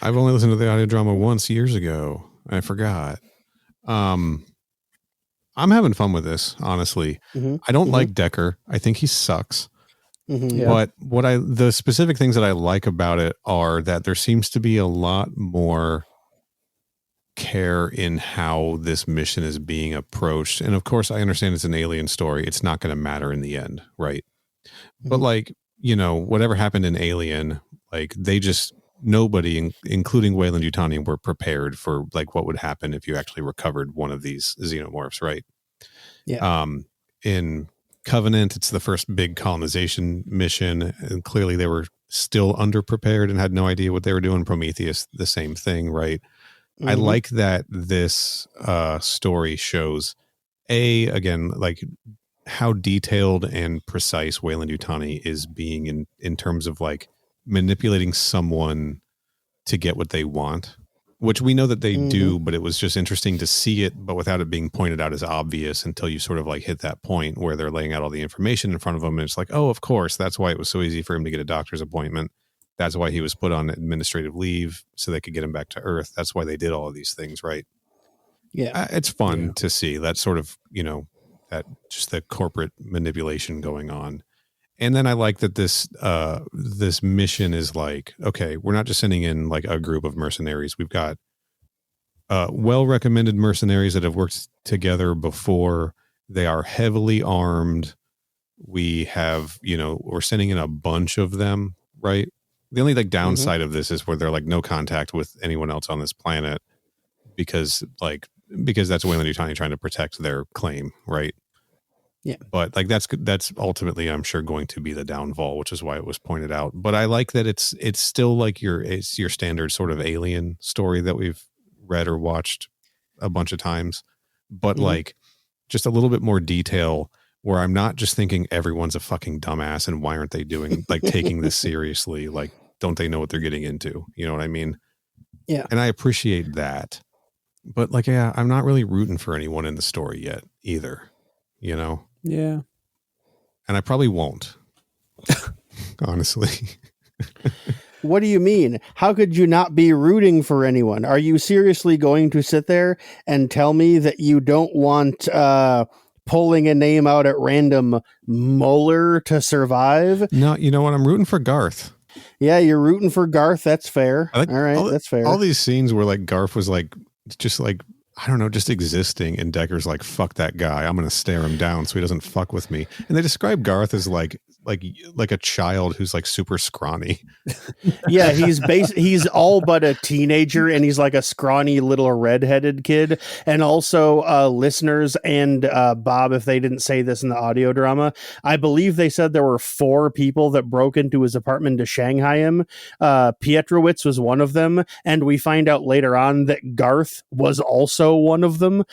I've only listened to the audio drama once years ago. I forgot. I'm having fun with this, honestly. Mm-hmm. I don't like Decker. I think he sucks. Mm-hmm. Yeah. But the specific things that I like about it are that there seems to be a lot more care in how this mission is being approached. And of course, I understand it's an alien story. It's not going to matter in the end, right? Mm-hmm. But like, you know, whatever happened in Alien, like they just nobody, including Wayland Yutani, were prepared for like what would happen if you actually recovered one of these xenomorphs, right? Yeah. In Covenant, it's the first big colonization mission, and clearly they were still underprepared and had no idea what they were doing. Prometheus, the same thing, right? Mm-hmm. I like that this story shows again, like how detailed and precise Wayland Yutani is being in terms of like manipulating someone to get what they want, which we know that they do, but it was just interesting to see it, but without it being pointed out as obvious until you sort of like hit that point where they're laying out all the information in front of them. And it's like, oh, of course, that's why it was so easy for him to get a doctor's appointment. That's why he was put on administrative leave so they could get him back to Earth. That's why they did all of these things, right? Yeah. It's fun to see that sort of, that just the corporate manipulation going on. And then I like that this mission is like, okay, we're not just sending in like a group of mercenaries. We've got well-recommended mercenaries that have worked together before. They are heavily armed. We have, we're sending in a bunch of them, right? The only like downside of this is where they're like no contact with anyone else on this planet because that's Wayland Yutani trying to protect their claim, right? Yeah. But like that's ultimately, I'm sure, going to be the downfall, which is why it was pointed out. But I like that it's still like it's your standard sort of alien story that we've read or watched a bunch of times, but like just a little bit more detail where I'm not just thinking everyone's a fucking dumbass and why aren't they doing like taking this seriously? Like, don't they know what they're getting into? You know what I mean? Yeah. And I appreciate that. But like, yeah, I'm not really rooting for anyone in the story yet either, Yeah. And I probably won't, honestly. What do you mean? How could you not be rooting for anyone? Are you seriously going to sit there and tell me that you don't want pulling a name out at random Mueller to survive? No, you know what? I'm rooting for Garth. Yeah, you're rooting for Garth. That's fair. All right, that's fair. All these scenes where like Garth was like, just like, I don't know, just existing, and Decker's like, fuck that guy. I'm going to stare him down so he doesn't fuck with me. And they describe Garth as like a child who's like super scrawny. Yeah, he's all but a teenager, and he's like a scrawny little redheaded kid. And also listeners and Bob, if they didn't say this in the audio drama, I believe they said there were 4 people that broke into his apartment to Shanghai him. Pietrowitz was one of them, and we find out later on that Garth was also one of them.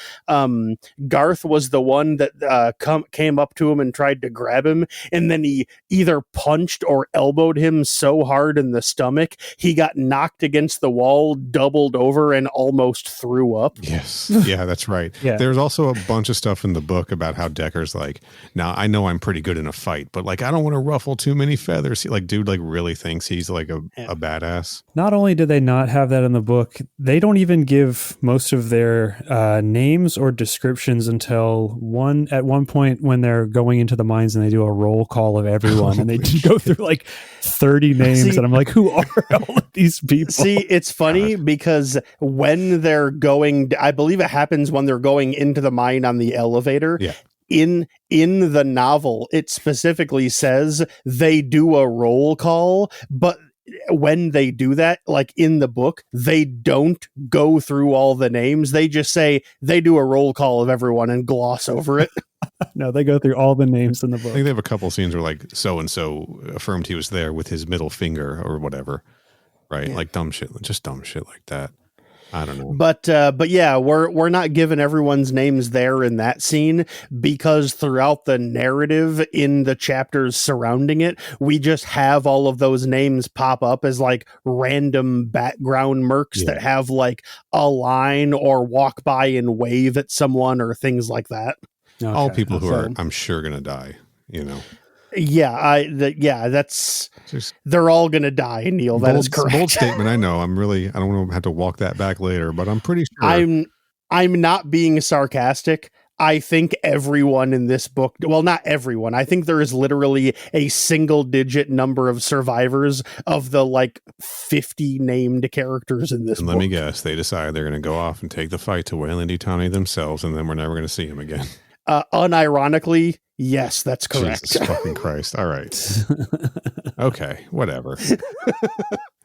Garth was the one that came up to him and tried to grab him, and then he either punched or elbowed him so hard in the stomach he got knocked against the wall, doubled over, and almost threw up. Yes. Yeah, that's right. Yeah. There's also a bunch of stuff in the book about how Decker's like, now I know I'm pretty good in a fight, but like I don't want to ruffle too many feathers. Like, dude like really thinks he's like a badass. Not only do they not have that in the book, they don't even give most of their names or descriptions until at one point when they're going into the mines and they do a roll call of everyone and they go through like 30 names. And I'm like, who are all of these people? See, it's funny because when they're going, I believe it happens when they're going into the mine on the elevator. Yeah. In the novel, it specifically says they do a roll call, but when they do that, like in the book, they don't go through all the names. They just say they do a roll call of everyone and gloss over it. No, they go through all the names in the book. I think they have a couple scenes where like so-and-so affirmed he was there with his middle finger or whatever, right? Yeah. Like dumb shit like that. I don't know. But yeah, we're not given everyone's names there in that scene because throughout the narrative in the chapters surrounding it, we just have all of those names pop up as like random background mercs that have like a line or walk by and wave at someone or things like that. Okay. All people who are, I'm sure, going to die, Yeah, that's they're all going to die, Neil. That is correct. Bold statement. I know. I don't want to have to walk that back later, but I'm pretty sure. I'm not being sarcastic. I think everyone in this book, well, not everyone. I think there is literally a single-digit number of survivors of the like 50 named characters in this book. Let me guess. They decide they're going to go off and take the fight to Wayland Yutani themselves, and then we're never going to see him again. Unironically, yes, that's correct. Jesus fucking Christ. All right. Okay, whatever.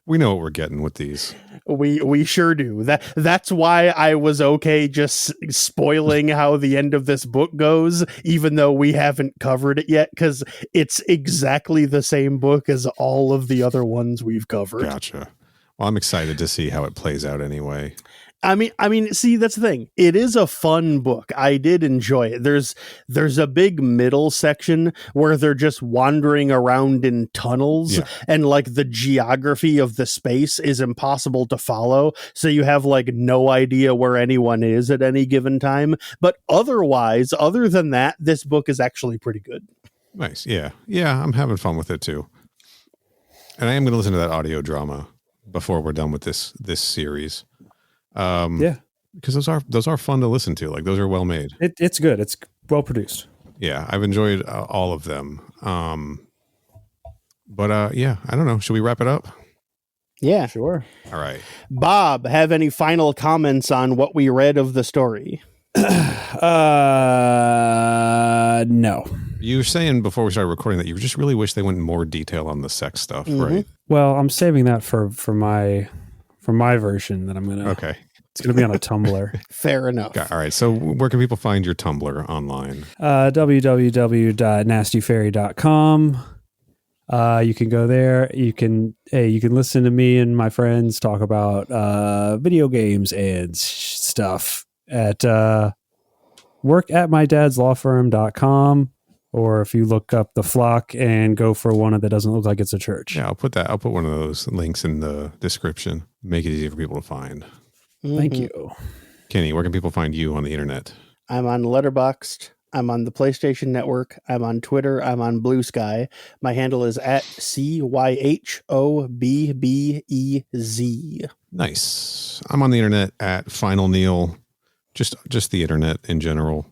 We know what we're getting with these. We sure do. That's why I was okay just spoiling how the end of this book goes, even though we haven't covered it yet, because it's exactly the same book as all of the other ones we've covered. Gotcha. Well, I'm excited to see how it plays out anyway. I mean, see, that's the thing. It is a fun book. I did enjoy it. There's a big middle section where they're just wandering around in tunnels, and like the geography of the space is impossible to follow. So you have like no idea where anyone is at any given time. But otherwise, other than that, this book is actually pretty good. Nice. Yeah. Yeah. I'm having fun with it too. And I am going to listen to that audio drama before we're done with this series. Because those are fun to listen to. Like, those are well made. It's good. It's well produced. Yeah, I've enjoyed all of them. But yeah, I don't know. Should we wrap it up? Yeah, sure. All right. Bob, have any final comments on what we read of the story? No. You were saying before we started recording that you just really wish they went in more detail on the sex stuff, right? Well, I'm saving that for my version that I'm gonna. Okay. It's gonna be on a Tumblr. Fair enough. All right. So where can people find your Tumblr online? www.nastyfairy.com. You can go there. You can listen to me and my friends talk about video games and stuff at work@mydadslawfirm.com. Or if you look up The Flock and go for one that doesn't look like it's a church. Yeah, I'll put one of those links in the description. Make it easy for people to find. Thank you. Kenny, where can people find you on the internet? I'm on Letterboxd. I'm on the PlayStation Network. I'm on Twitter. I'm on Blue Sky. My handle is @CYHOBBEZ. Nice. I'm on the internet at Final Neil. Just the internet in general.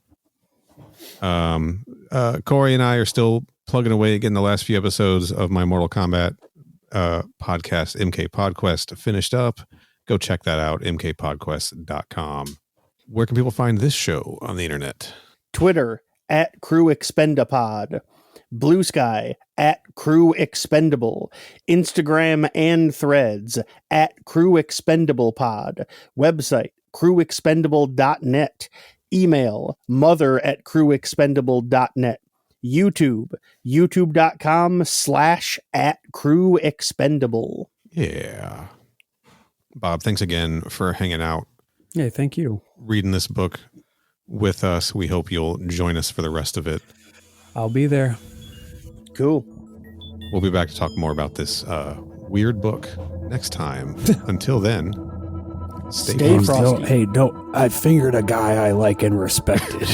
Corey and I are still plugging away, getting the last few episodes of my Mortal Kombat podcast, MK Podcast, finished up. Go check that out, mkpodquest.com. Where can people find this show on the internet? Twitter @CrewExpendapod. Blue Sky @CrewExpendable. Instagram and Threads @CrewExpendablePod. Website crewexpendable.net. Email mother@crewexpendable.net. youtube.com/@crewexpendable. Yeah. Bob, thanks again for hanging out. Yeah, thank you. Reading this book with us. We hope you'll join us for the rest of it. I'll be there. Cool. We'll be back to talk more about this weird book next time. Until then, stay frosty. Hey, no, I fingered a guy I like and respected.